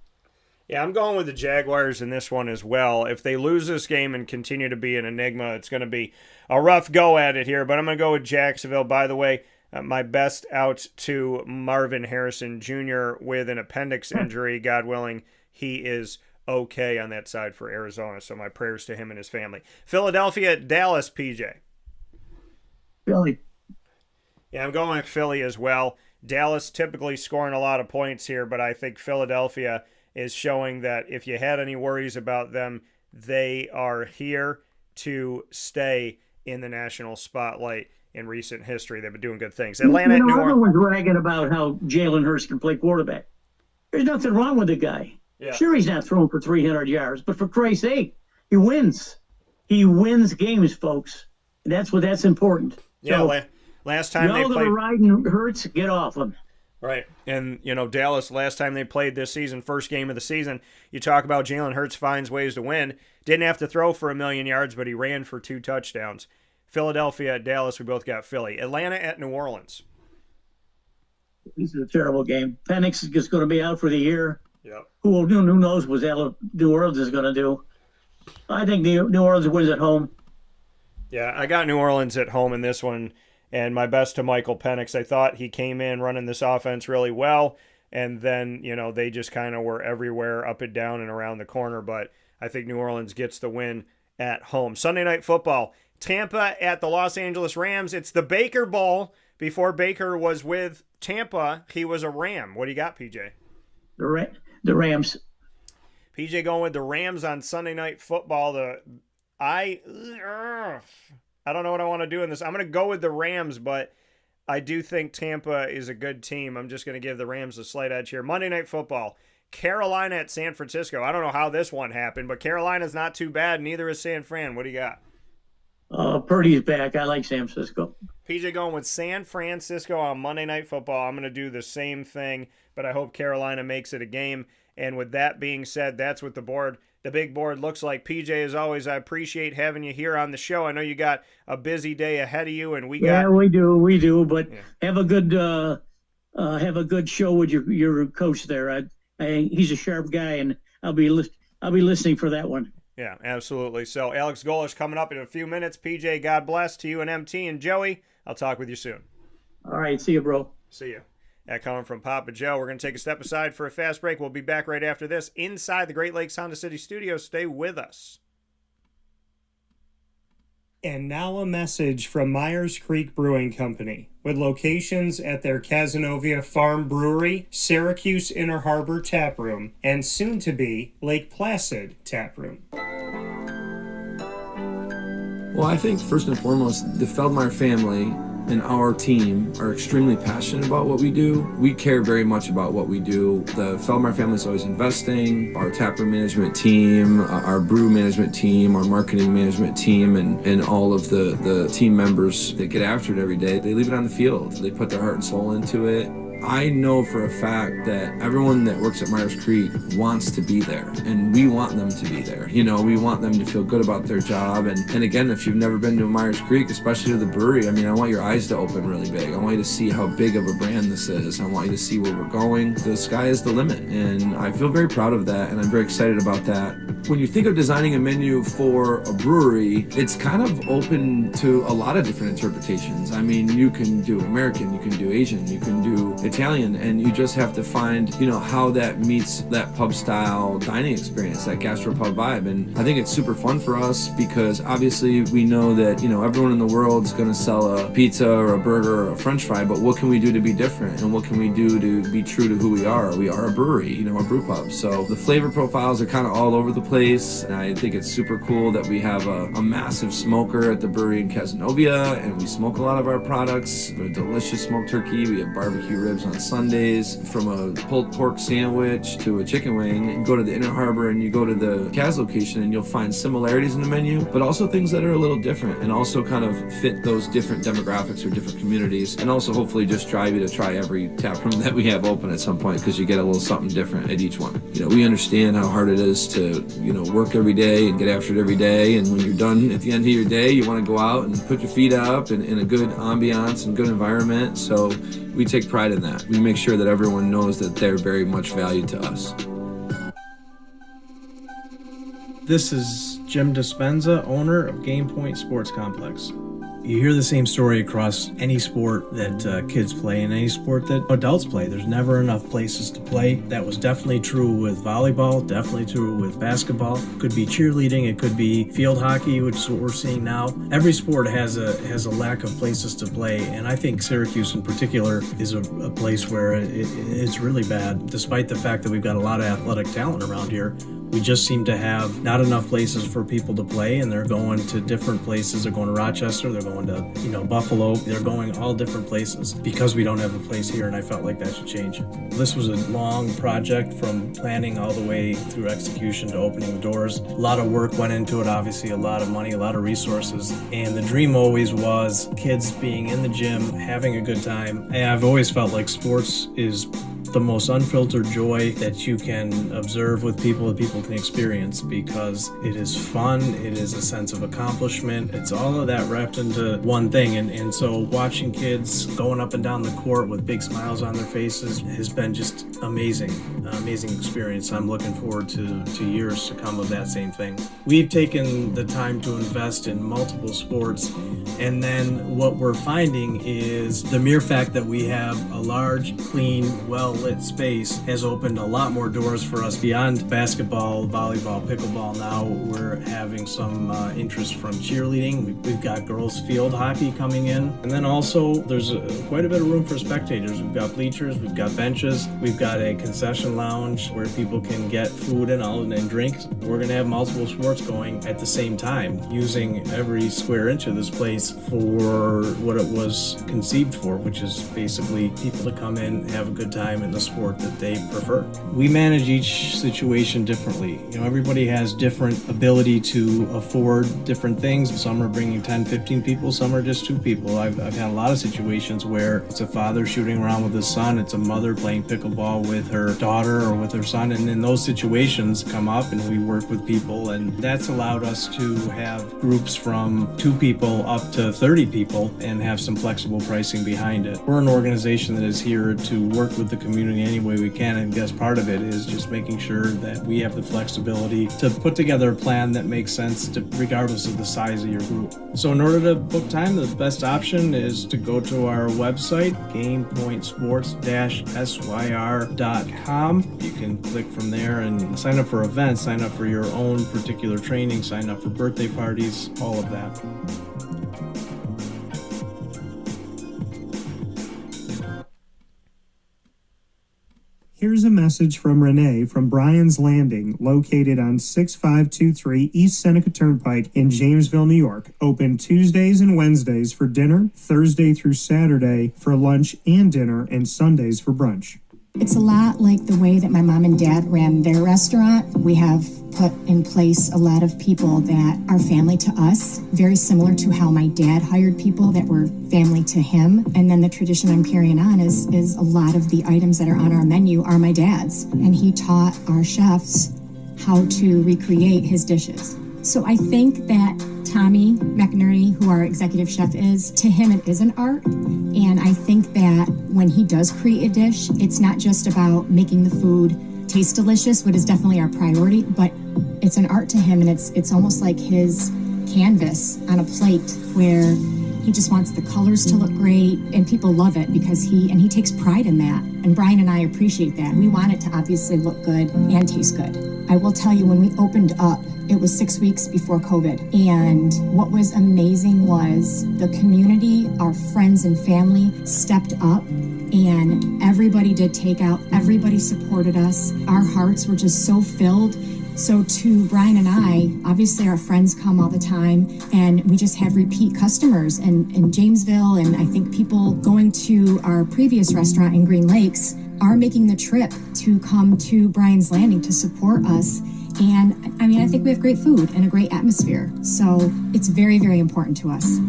Yeah, I'm going with the Jaguars in this one as well. If they lose this game and continue to be an enigma, it's going to be a rough go at it here. But I'm going to go with Jacksonville. By the way, my best out to Marvin Harrison Jr. with an appendix injury. God willing, he is okay on that side for Arizona. So my prayers to him and his family. Philadelphia at Dallas, PJ. Philly. Yeah, I'm going with Philly as well. Dallas typically scoring a lot of points here, but I think Philadelphia is showing that if you had any worries about them, they are here to stay in the national spotlight in recent history. They've been doing good things. Atlanta at New Orleans. Everyone's bragging about how Jalen Hurts can play quarterback. There's nothing wrong with the guy. Yeah. Sure, he's not throwing for 300 yards, but for Christ's sake, he wins. He wins games, folks. And that's important. Yeah, so, last time they y'all that played. are riding Hurts, get off him. Right. And, Dallas, last time they played this season, first game of the season, you talk about Jalen Hurts finds ways to win. Didn't have to throw for 1,000,000 yards, but he ran for 2 touchdowns. Philadelphia at Dallas, we both got Philly. Atlanta at New Orleans. This is a terrible game. Penix is just going to be out for the year. Yep. Who knows what New Orleans is going to do. I think New Orleans wins at home. Yeah, I got New Orleans at home in this one. And my best to Michael Penix. I thought he came in running this offense really well. And then, they just kind of were everywhere, up and down and around the corner. But I think New Orleans gets the win at home. Sunday Night Football. Tampa at the Los Angeles Rams. It's the Baker Bowl. Before Baker was with Tampa, he was a Ram. What do you got, PJ? The Rams. PJ going with the Rams on Sunday Night Football. I don't know what I want to do in this. I'm going to go with the Rams, but I do think Tampa is a good team. I'm just going to give the Rams a slight edge here. Monday Night Football, Carolina at San Francisco. I don't know how this one happened, but Carolina's not too bad. Neither is San Fran. What do you got? Purdy's back. I like San Francisco. PJ going with San Francisco on Monday Night Football. I'm going to do the same thing, but I hope Carolina makes it a game. And with that being said, that's what the big board looks like. PJ, as always, I appreciate having you here on the show. I know you got a busy day ahead of you, and we do. But have a good show with your coach there. He's a sharp guy, and I'll be listening for that one. Yeah, absolutely. So Alex Golish coming up in a few minutes. PJ, God bless to you and MT and Joey. I'll talk with you soon. All right, see you, bro. See you. That coming from Papa Joe. We're going to take a step aside for a fast break. We'll be back right after this inside the Great Lakes Honda City Studios. Stay with us. And now a message from Myers Creek Brewing Company, with locations at their Cazenovia Farm Brewery, Syracuse Inner Harbor Tap Room, and soon-to-be Lake Placid Tap Room. Well, I think first and foremost, the Feldmeyer family and our team are extremely passionate about what we do. We care very much about what we do. The Feldmeyer family is always investing. Our taproom management team, our brew management team, our marketing management team, and all of the team members that get after it every day, they leave it on the field. They put their heart and soul into it. I know for a fact that everyone that works at Myers Creek wants to be there, and we want them to be there. You know, we want them to feel good about their job. And again, if you've never been to Myers Creek, especially to the brewery, I mean, I want your eyes to open really big. I want you to see how big of a brand this is. I want you to see where we're going. The sky is the limit, and I feel very proud of that, and I'm very excited about that. When you think of designing a menu for a brewery, it's kind of open to a lot of different interpretations. I mean, you can do American, you can do Asian, you can do Italian, and you just have to find, you know, how that meets that pub style dining experience, that gastropub vibe. And I think it's super fun for us because obviously we know that, you know, everyone in the world is going to sell a pizza or a burger or a french fry, but what can we do to be different? And what can we do to be true to who we are? We are a brewery, you know, a brew pub. So the flavor profiles are kind of all over the place. And I think it's super cool that we have a massive smoker at the brewery in Cazenovia, and we smoke a lot of our products. We have delicious smoked turkey. We have barbecue ribs on Sundays, from a pulled pork sandwich to a chicken wing. You go to the Inner Harbor and you go to the Kaz location and you'll find similarities in the menu, but also things that are a little different and also kind of fit those different demographics or different communities, and also hopefully just drive you to try every tap room that we have open at some point, because you get a little something different at each one. You know, we understand how hard it is to, you know, work every day and get after it every day, and when you're done at the end of your day, you want to go out and put your feet up in a good ambiance and good environment. So we take pride in that. We make sure that everyone knows that they're very much valued to us. This is Jim Dispenza, owner of Game Point Sports Complex. You hear the same story across any sport that kids play and any sport that adults play. There's never enough places to play. That was definitely true with volleyball, definitely true with basketball. It could be cheerleading, it could be field hockey, which is what we're seeing now. Every sport has a lack of places to play, and I think Syracuse in particular is a place where it's really bad. Despite the fact that we've got a lot of athletic talent around here, we just seem to have not enough places for people to play, and they're going to different places. They're going to Rochester, they're going to, you know, Buffalo. They're going all different places because we don't have a place here, and I felt like that should change. This was a long project from planning all the way through execution to opening the doors. A lot of work went into it, obviously, a lot of money, a lot of resources, and the dream always was kids being in the gym, having a good time. And I've always felt like sports is the most unfiltered joy that you can observe with people that people can experience, because it is fun, it is a sense of accomplishment, it's all of that wrapped into one thing. And so watching kids going up and down the court with big smiles on their faces has been just amazing experience. I'm looking forward to years to come of that same thing. We've taken the time to invest in multiple sports, and then what we're finding is the mere fact that we have a large, clean, well lit space has opened a lot more doors for us beyond basketball, volleyball, pickleball. Now we're having some interest from cheerleading. We've got girls field hockey coming in. And then also there's quite a bit of room for spectators. We've got bleachers, we've got benches, we've got a concession lounge where people can get food and drinks. We're going to have multiple sports going at the same time, using every square inch of this place for what it was conceived for, which is basically people to come in, have a good time in the sport that they prefer. We manage each situation differently. Everybody has different ability to afford different things. Some are bringing 10, 15 people, some are just 2 people. I've had a lot of situations where it's a father shooting around with his son, it's a mother playing pickleball with her daughter or with her son, and in those situations come up and we work with people, and that's allowed us to have groups from 2 people up to 30 people and have some flexible pricing behind it. We're an organization that is here to work with the community any way we can, and I guess part of it is just making sure that we have the flexibility to put together a plan that makes sense regardless of the size of your group. So in order to book time, the best option is to go to our website, gamepointsports-syr.com. You can click from there and sign up for events, sign up for your own particular training, sign up for birthday parties, all of that. Here's a message from Renee from Bryan's Landing, located on 6523 East Seneca Turnpike in Jamesville, New York. Open Tuesdays and Wednesdays for dinner, Thursday through Saturday for lunch and dinner, and Sundays for brunch. It's a lot like the way that my mom and dad ran their restaurant. We have put in place a lot of people that are family to us, very similar to how my dad hired people that were family to him. And then the tradition I'm carrying on is a lot of the items that are on our menu are my dad's. And he taught our chefs how to recreate his dishes. So I think that Tommy McInerney, who our executive chef is, to him it is an art. And I think that when he does create a dish, it's not just about making the food taste delicious, which is definitely our priority, but it's an art to him, and it's almost like his canvas on a plate where he just wants the colors to look great, and people love it because he takes pride in that. And Bryan and I appreciate that. We want it to obviously look good and taste good. I will tell you, when we opened up, it was 6 weeks before COVID. And what was amazing was the community, our friends and family stepped up, and everybody did takeout. Everybody supported us. Our hearts were just so filled. So to Bryan and I, obviously our friends come all the time, and we just have repeat customers in Jamesville, and I think people going to our previous restaurant in Green Lakes are making the trip to come to Bryan's Landing to support us. And I mean, I think we have great food and a great atmosphere. So it's very, very important to us.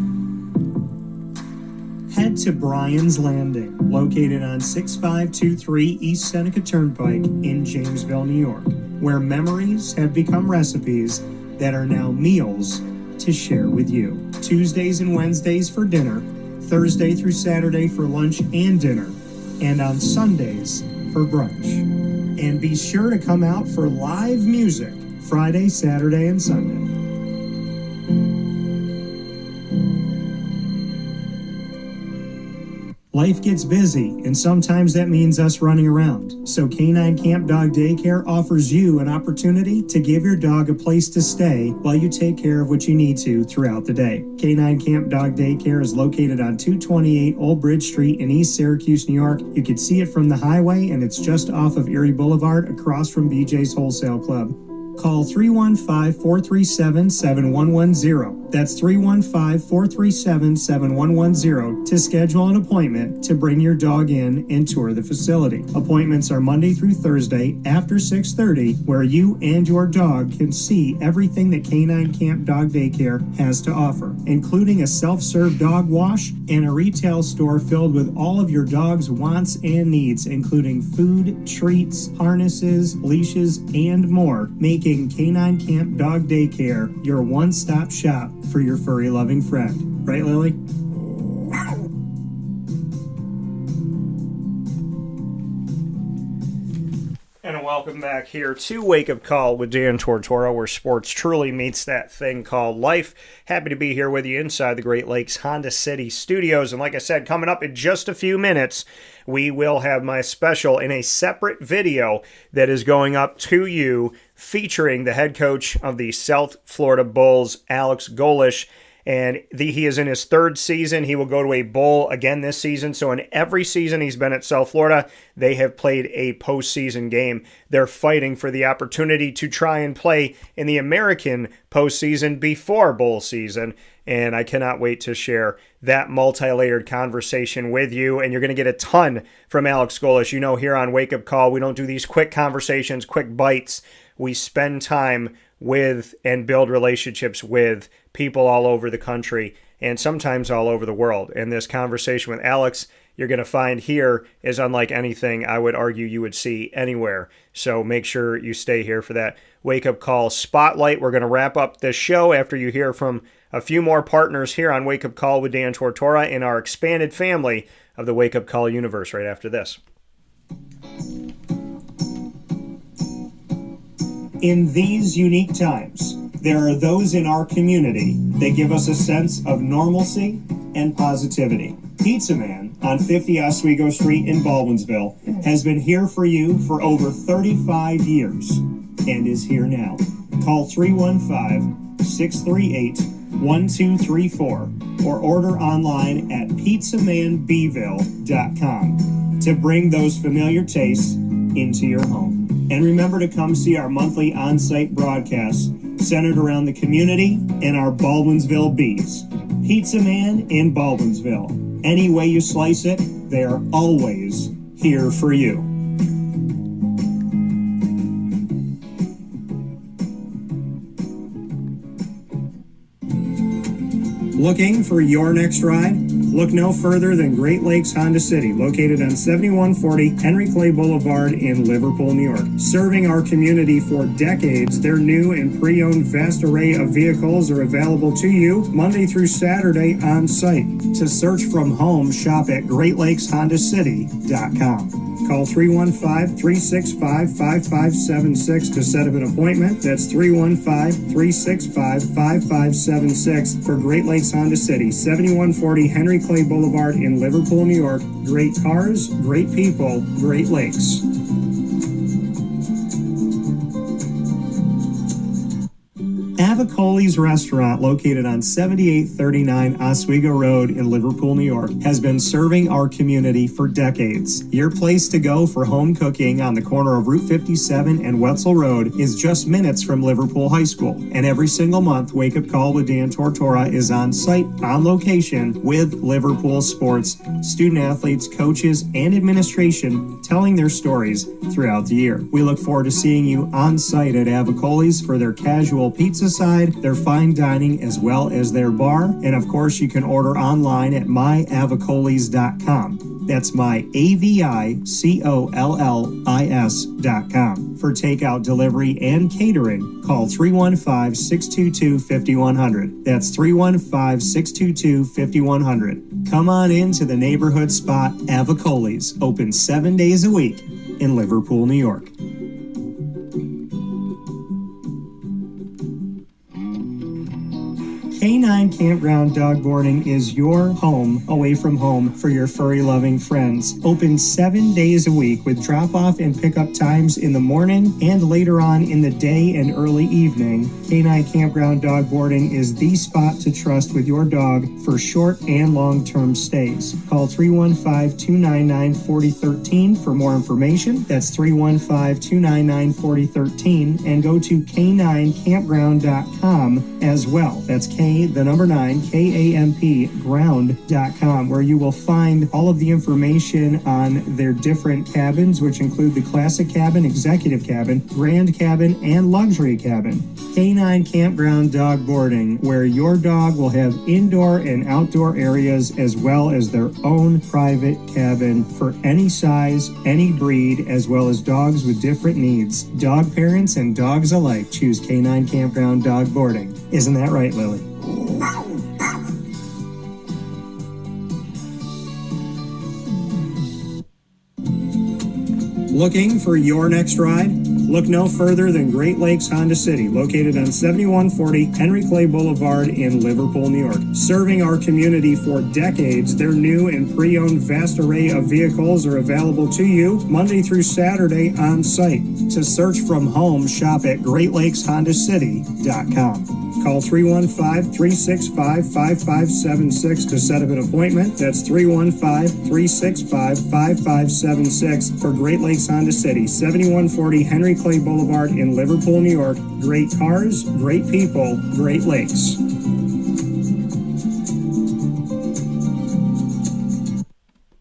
Head to Bryan's Landing, located on 6523 East Seneca Turnpike in Jamesville, New York, where memories have become recipes that are now meals to share with you. Tuesdays and Wednesdays for dinner, Thursday through Saturday for lunch and dinner, and on Sundays for brunch. And be sure to come out for live music Friday, Saturday, and Sunday. Life gets busy, and sometimes that means us running around. So Canine Camp Dog Daycare offers you an opportunity to give your dog a place to stay while you take care of what you need to throughout the day. Canine Camp Dog Daycare is located on 228 Old Bridge Street in East Syracuse, New York. You can see it from the highway, and it's just off of Erie Boulevard across from BJ's Wholesale Club. Call 315-437-7110. That's 315-437-7110 to schedule an appointment to bring your dog in and tour the facility. Appointments are Monday through Thursday after 6:30, where you and your dog can see everything that Canine Camp Dog Daycare has to offer, including a self-serve dog wash and a retail store filled with all of your dog's wants and needs, including food, treats, harnesses, leashes, and more, making Canine Camp Dog Daycare your one-stop shop for your furry loving friend. Right, Lily? And welcome back here to Wake Up Call with Dan Tortora, where sports truly meets that thing called life. Happy to be here with you inside the Great Lakes Honda City studios. And like I said, coming up in just a few minutes, we will have my special in a separate video that is going up to you featuring the head coach of the South Florida Bulls, Alex Golesh. And he is in his third season. He will go to a bowl again this season. So in every season he's been at South Florida, they have played a postseason game. They're fighting for the opportunity to try and play in the American postseason before bowl season. And I cannot wait to share that multi-layered conversation with you. And you're going to get a ton from Alex Golesh. You know, here on Wake Up Call, we don't do these quick conversations, quick bites. We spend time with and build relationships with people all over the country and sometimes all over the world. And this conversation with Alex, you're going to find here, is unlike anything I would argue you would see anywhere. So make sure you stay here for that Wake Up Call spotlight. We're going to wrap up this show after you hear from a few more partners here on Wake Up Call with Dan Tortora in our expanded family of the Wake Up Call universe right after this. In these unique times, there are those in our community that give us a sense of normalcy and positivity. Pizza Man on 50 Oswego Street in Baldwinsville has been here for you for over 35 years and is here now. Call 315-638-1234 or order online at pizzamanbville.com to bring those familiar tastes into your home. And remember to come see our monthly on-site broadcasts centered around the community and our Baldwinsville Bees. Pizza Man in Baldwinsville. Any way you slice it, they are always here for you. Looking for your next ride? Look no further than Great Lakes Honda City, located on 7140 Henry Clay Boulevard in Liverpool, New York. Serving our community for decades, their new and pre-owned vast array of vehicles are available to you Monday through Saturday on site. To search from home, shop at GreatLakesHondaCity.com. Call 315-365-5576 to set up an appointment. That's 315-365-5576 for Great Lakes Honda City, 7140 Henry Clay Boulevard in Liverpool, New York. Great cars, great people, Great Lakes. Avicoli's Restaurant, located on 7839 Oswego Road in Liverpool, New York, has been serving our community for decades. Your place to go for home cooking on the corner of Route 57 and Wetzel Road is just minutes from Liverpool High School. And every single month, Wake Up Call with Dan Tortora is on site, on location, with Liverpool sports, student athletes, coaches, and administration telling their stories throughout the year. We look forward to seeing you on site at Avicoli's for their casual pizza side, their fine dining, as well as their bar. And of course, you can order online at myavicolis.com. That's myavicollis.com. For takeout, delivery, and catering, call 315-622-5100. That's 315-622-5100. Come on into the neighborhood spot Avicoli's, open 7 days a week in Liverpool, New York. K9 Campground Dog Boarding is your home away from home for your furry-loving friends. Open 7 days a week with drop-off and pickup times in the morning and later on in the day and early evening. K9 Campground Dog Boarding is the spot to trust with your dog for short and long-term stays. Call 315-299-4013 for more information. That's 315-299-4013, and go to k9campground.com as well. That's KAMP ground.com, where you will find all of the information on their different cabins, which include the classic cabin, executive cabin, grand cabin, and luxury cabin. K9 Campground Dog Boarding, where your dog will have indoor and outdoor areas as well as their own private cabin for any size, any breed, as well as dogs with different needs. Dog parents and dogs alike choose K9 Campground Dog Boarding. Isn't that right, Lily? Looking for your next ride? Look no further than Great Lakes Honda City, located on 7140 Henry Clay Boulevard in Liverpool, New York. Serving our community for decades, their new and pre-owned vast array of vehicles are available to you Monday through Saturday on site. To search from home, shop at GreatLakesHondaCity.com. Call 315-365-5576 to set up an appointment. That's 315-365-5576 for Great Lakes Honda City, 7140 Henry Clay Boulevard in Liverpool, New York. Great cars, great people, Great Lakes.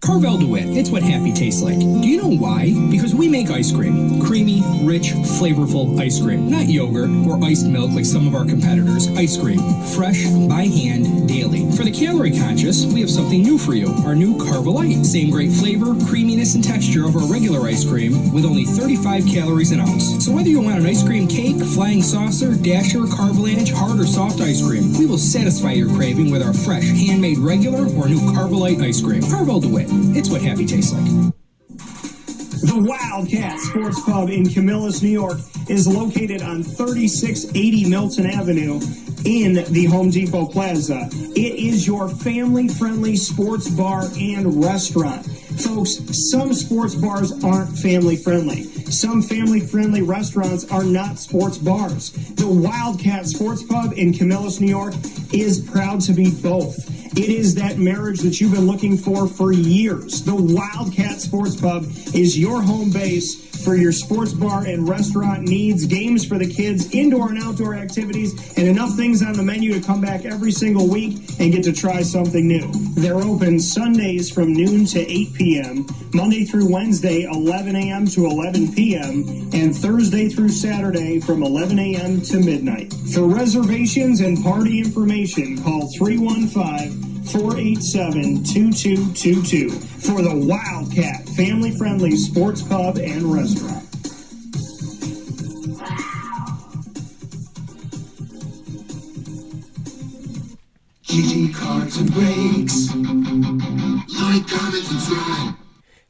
Carvel DeWitt, it's what happy tastes like. Do you know why? Because we make ice cream. Creamy, rich, flavorful ice cream. Not yogurt or iced milk like some of our competitors. Ice cream. Fresh, by hand, daily. For the calorie conscious, we have something new for you. Our new Carvelite. Same great flavor, creaminess, and texture of our regular ice cream with only 35 calories an ounce. So whether you want an ice cream cake, flying saucer, dasher, carvalanche, hard or soft ice cream, we will satisfy your craving with our fresh, handmade regular or new Carvelite ice cream. Carvel DeWitt. It's what happy tastes like. The Wildcat Sports Pub in Camillus, New York is located on 3680 Milton Avenue in the Home Depot Plaza. It is your family-friendly sports bar and restaurant. Folks, some sports bars aren't family-friendly. Some family-friendly restaurants are not sports bars. The Wildcat Sports Pub in Camillus, New York is proud to be both. It is that marriage that you've been looking for years. The Wildcat Sports Pub is your home base for your sports bar and restaurant needs, games for the kids, indoor and outdoor activities, and enough things on the menu to come back every single week and get to try something new. They're open Sundays from noon to 8 p.m., Monday through Wednesday, 11 a.m. to 11 p.m., and Thursday through Saturday from 11 a.m. to midnight. For reservations and party information, call 315-487-2222 for the Wildcat family-friendly sports pub and restaurant. GG Cards and Breaks. Like, comment, subscribe.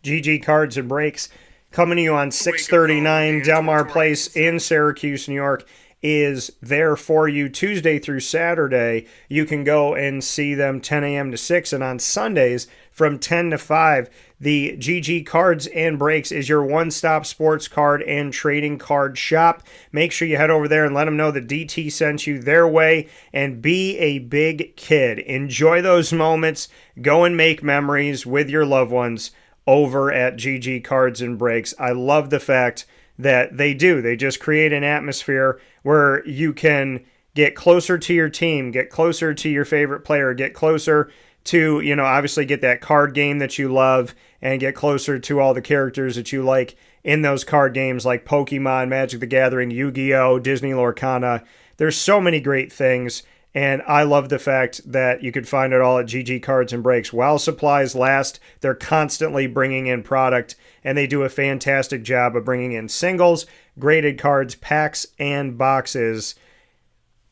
GG Cards and Breaks coming to you on 639 Delmar Place in Syracuse, New York, is there for you Tuesday through Saturday. You can go and see them 10 a.m. to 6, and on Sundays from 10 to 5. The GG Cards and Breaks is your one-stop sports card and trading card shop. Make sure you head over there and let them know that DT sent you their way, and be a big kid. Enjoy those moments. Go and make memories with your loved ones over at GG Cards and Breaks. I love the fact that they just create an atmosphere where you can get closer to your team, get closer to your favorite player, get closer to, obviously get that card game that you love, and get closer to all the characters that you like in those card games like Pokemon, Magic the Gathering, Yu-Gi-Oh!, Disney Lorcana. There's so many great things, and I love the fact that you could find it all at GG Cards and Breaks. While supplies last, they're constantly bringing in product, and they do a fantastic job of bringing in singles, graded cards, packs, and boxes.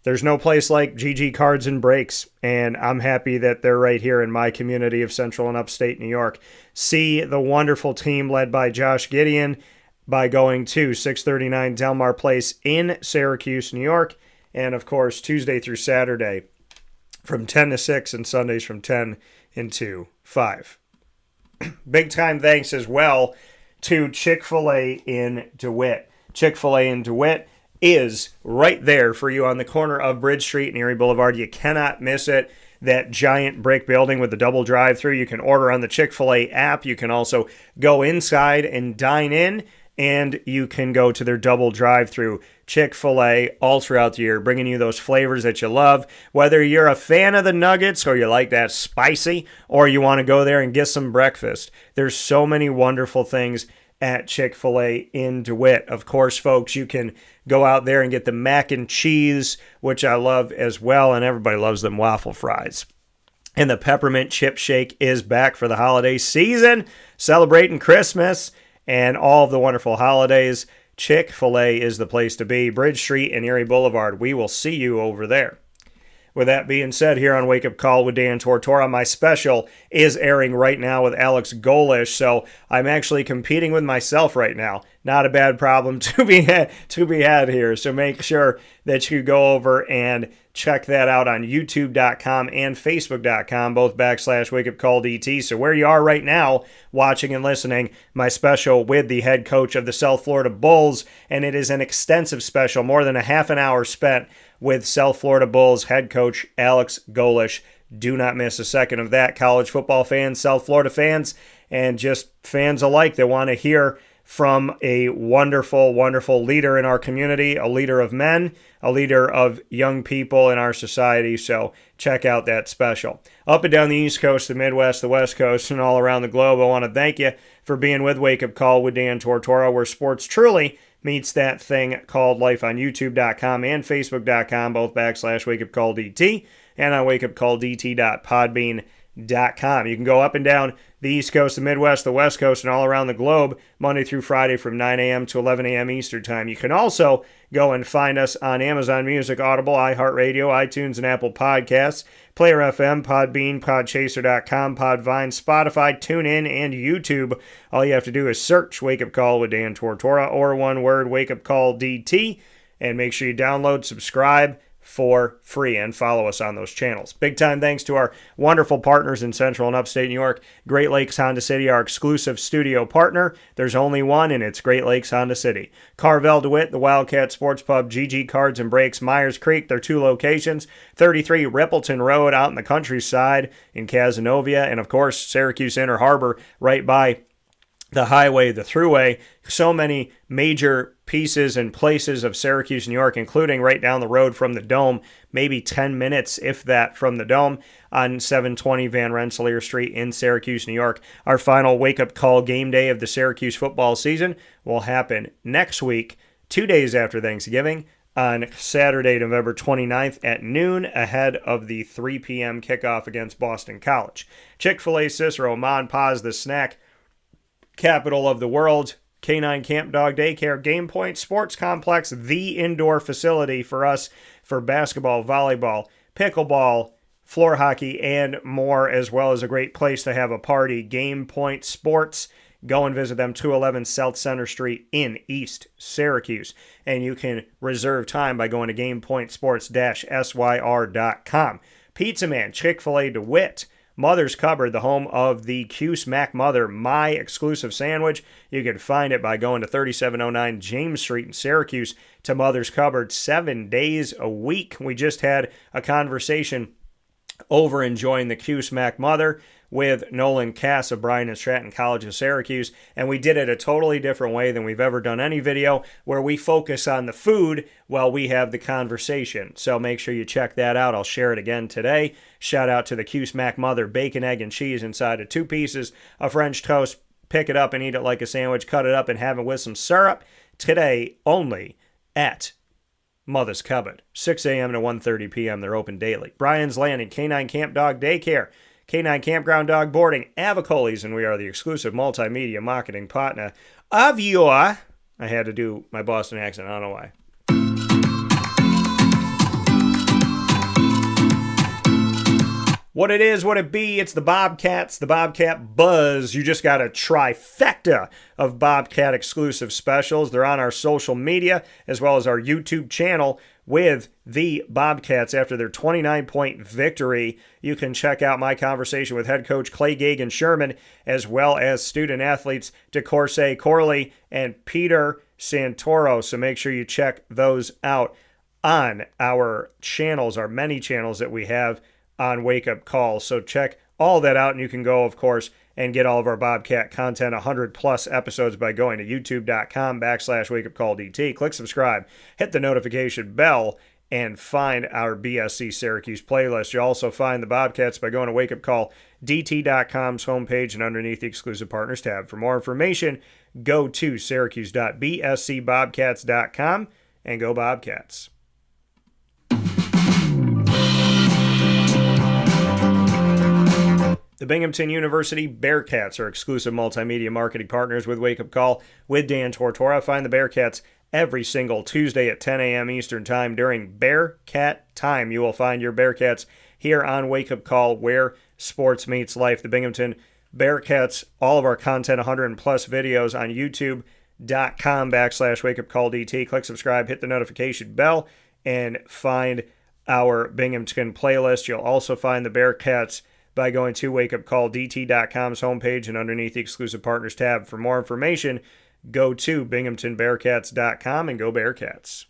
There's no place like GG Cards and Breaks, and I'm happy that they're right here in my community of Central and Upstate New York. See the wonderful team led by Josh Gideon by going to 639 Delmar Place in Syracuse, New York, and of course Tuesday through Saturday from 10 to 6 and Sundays from 10 to 5. Big time thanks as well to Chick-fil-A in DeWitt. Chick-fil-A in DeWitt is right there for you on the corner of Bridge Street and Erie Boulevard. You cannot miss it. That giant brick building with the double drive-thru. You can order on the Chick-fil-A app. You can also go inside and dine in, and you can go to their double drive-thru. Chick-fil-A all throughout the year, bringing you those flavors that you love. Whether you're a fan of the nuggets or you like that spicy, or you want to go there and get some breakfast, there's so many wonderful things at Chick-fil-A in DeWitt. Of course, folks, you can go out there and get the mac and cheese, which I love as well, and everybody loves them waffle fries. And the peppermint chip shake is back for the holiday season, celebrating Christmas and all of the wonderful holidays. Chick-fil-A is the place to be. Bridge Street and Erie Boulevard. We will see you over there. with that being said, here on Wake Up Call with Dan Tortora, my special is airing right now with Alex Golish, so I'm actually competing with myself right now. Not a bad problem to be had here, so make sure that you go over and check that out on youtube.com and facebook.com, both /WakeUpCallDT. So where you are right now, watching and listening, my special with the head coach of the South Florida Bulls, and it is an extensive special, more than a half an hour spent with South Florida Bulls head coach Alex Golish. Do not miss a second of that, college football fans, South Florida fans, and just fans alike that want to hear from a wonderful, wonderful leader in our community, a leader of men, a leader of young people in our society. So check out that special. Up and down the East Coast, the Midwest, the West Coast, and all around the globe, I want to thank you for being with Wake Up Call with Dan Tortora, where sports truly meets that thing called life, on youtube.com and facebook.com, both /WakeUpCallDT, and on wakeupcalldt.podbean.com. You can go up and down the East Coast, the Midwest, the West Coast, and all around the globe, Monday through Friday from 9 a.m. to 11 a.m. Eastern Time. You can also go and find us on Amazon Music, Audible, iHeartRadio, iTunes, and Apple Podcasts, Player FM, Podbean, Podchaser.com, Podvine, Spotify, TuneIn, and YouTube. All you have to do is search Wake Up Call with Dan Tortora, or one word, Wake Up Call DT, and make sure you download, subscribe for free, and follow us on those channels. Big time thanks to our wonderful partners in Central and Upstate New York. Great Lakes Honda City, our exclusive studio partner. There's only one, and it's Great Lakes Honda City. Carvel DeWitt, the Wildcat Sports Pub, GG Cards and Brakes, Myers Creek, their two locations, 33 Rippleton Road out in the countryside in Cazenovia, and of course Syracuse Inner Harbor right by the highway, the thruway. So many major pieces and places of Syracuse, New York, including right down the road from the Dome, maybe 10 minutes, if that, from the Dome on 720 Van Rensselaer Street in Syracuse, New York. Our final wake-up call game day of the Syracuse football season will happen next week, 2 days after Thanksgiving, on Saturday, November 29th at noon, ahead of the 3 p.m. kickoff against Boston College. Chick-fil-A Cicero, Ma and Pa's, the snack capital of the world, Canine Camp Dog Daycare, Game Point Sports Complex, the indoor facility for us for basketball, volleyball, pickleball, floor hockey, and more, as well as a great place to have a party. Game Point Sports. Go and visit them, 211 South Center Street in East Syracuse. And you can reserve time by going to GamePointSports-SYR.com. Pizza Man, Chick-fil-A DeWitt, Mother's Cupboard, the home of the Cuse Mac Mother, my exclusive sandwich. You can find it by going to 3709 James Street in Syracuse to Mother's Cupboard 7 days a week. We just had a conversation over enjoying the Cuse Mac Mother with Nolan Cass of Bryan and Stratton College of Syracuse, and we did it a totally different way than we've ever done any video, where we focus on the food while we have the conversation. So make sure you check that out. I'll share it again today. Shout out to the Cuse Mac Mother, bacon, egg, and cheese inside of 2 pieces of French toast. Pick it up and eat it like a sandwich. Cut it up and have it with some syrup. Today only at Mother's Cupboard, 6 a.m. to 1:30 p.m. They're open daily. Brian's Landing, Canine Camp Dog Daycare, Canine Campground Dog Boarding, Avocoles, and we are the exclusive multimedia marketing partner of your... I had to do my Boston accent, I don't know why. What it is, what it be, it's the Bobcats, the Bobcat Buzz. You just got a trifecta of Bobcat exclusive specials. They're on our social media as well as our YouTube channel with the Bobcats after their 29-point victory. You can check out my conversation with head coach Clay Gagan Sherman, as well as student athletes DeCourse Corley and Peter Santoro. So make sure you check those out on our channels, our many channels that we have on Wake Up Call. So check all that out, and you can go, of course, and get all of our Bobcat content, 100+ episodes, by going to youtube.com/wakeupcalldt. Click subscribe, hit the notification bell, and find our BSC Syracuse playlist. You'll also find the Bobcats by going to wakeupcalldt.com's homepage and underneath the exclusive partners tab. For more information, go to syracuse.bscbobcats.com and go Bobcats. The Binghamton University Bearcats are exclusive multimedia marketing partners with Wake Up Call with Dan Tortora. Find the Bearcats every single Tuesday at 10 a.m. Eastern Time during Bearcat Time. You will find your Bearcats here on Wake Up Call, where sports meets life. The Binghamton Bearcats, all of our content, 100 plus videos on youtube.com/wakeupcalldt. Click subscribe, hit the notification bell, and find our Binghamton playlist. You'll also find the Bearcats by going to wakeupcalldt.com's homepage and underneath the exclusive partners tab. For more information, go to binghamtonbearcats.com and go Bearcats.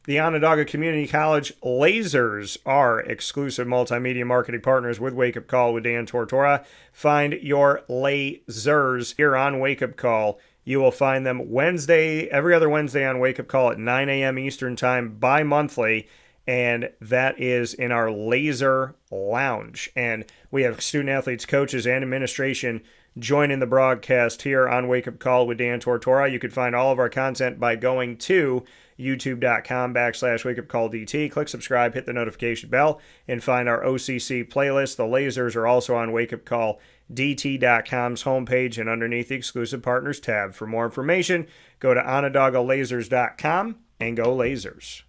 The Onondaga Community College Lasers are exclusive multimedia marketing partners with Wake Up Call with Dan Tortora. Find your lasers here on Wake Up Call. You will find them every other Wednesday on Wake Up Call at 9 a.m. Eastern Time bi-monthly, and that is in our Laser Lounge. And we have student athletes, coaches, and administration joining the broadcast here on Wake Up Call with Dan Tortora. You can find all of our content by going to youtube.com/wakeupcalldt. Click subscribe, hit the notification bell, and find our OCC playlist. The lasers are also on wakeupcalldt.com's homepage and underneath the exclusive partners tab. For more information, go to onondagalasers.com and go Lasers.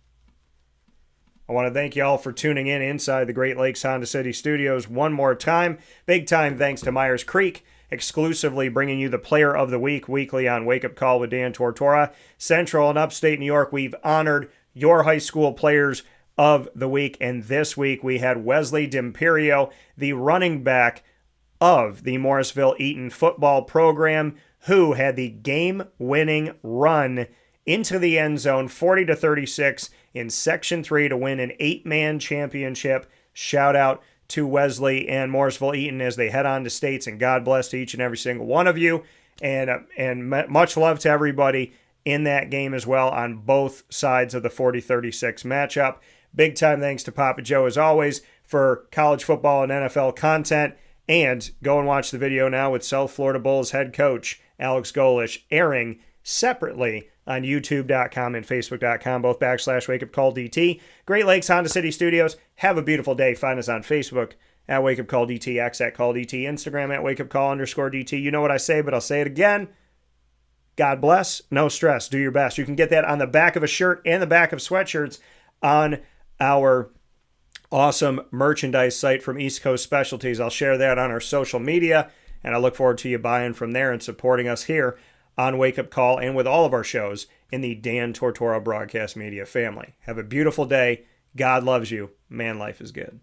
I want to thank you all for tuning in inside the Great Lakes Honda City Studios one more time. Big time thanks to Myers Creek, exclusively bringing you the Player of the Week weekly on Wake Up Call with Dan Tortora. Central and Upstate New York, we've honored your high school Players of the Week, and this week we had Wesley D'Imperio, the running back of the Morrisville Eaton football program, who had the game-winning run into the end zone, 40-36 in Section 3 to win an 8-man championship. Shout out to Wesley and Morrisville Eaton as they head on to states, and God bless to each and every single one of you, and much love to everybody in that game as well on both sides of the 40-36 matchup. Big time thanks to Papa Joe as always for college football and NFL content, and go and watch the video now with South Florida Bulls head coach Alex Golish airing separately on youtube.com and facebook.com, both /wakeupcalldt. Great Lakes Honda City Studios. Have a beautiful day. Find us on Facebook at wakeupcalldt, X at calldt, Instagram at wakeupcall_DT. You know what I say, but I'll say it again. God bless. No stress. Do your best. You can get that on the back of a shirt and the back of sweatshirts on our awesome merchandise site from East Coast Specialties. I'll share that on our social media, and I look forward to you buying from there and supporting us here on Wake Up Call and with all of our shows in the Dan Tortora Broadcast Media family. Have a beautiful day. God loves you. Man, life is good.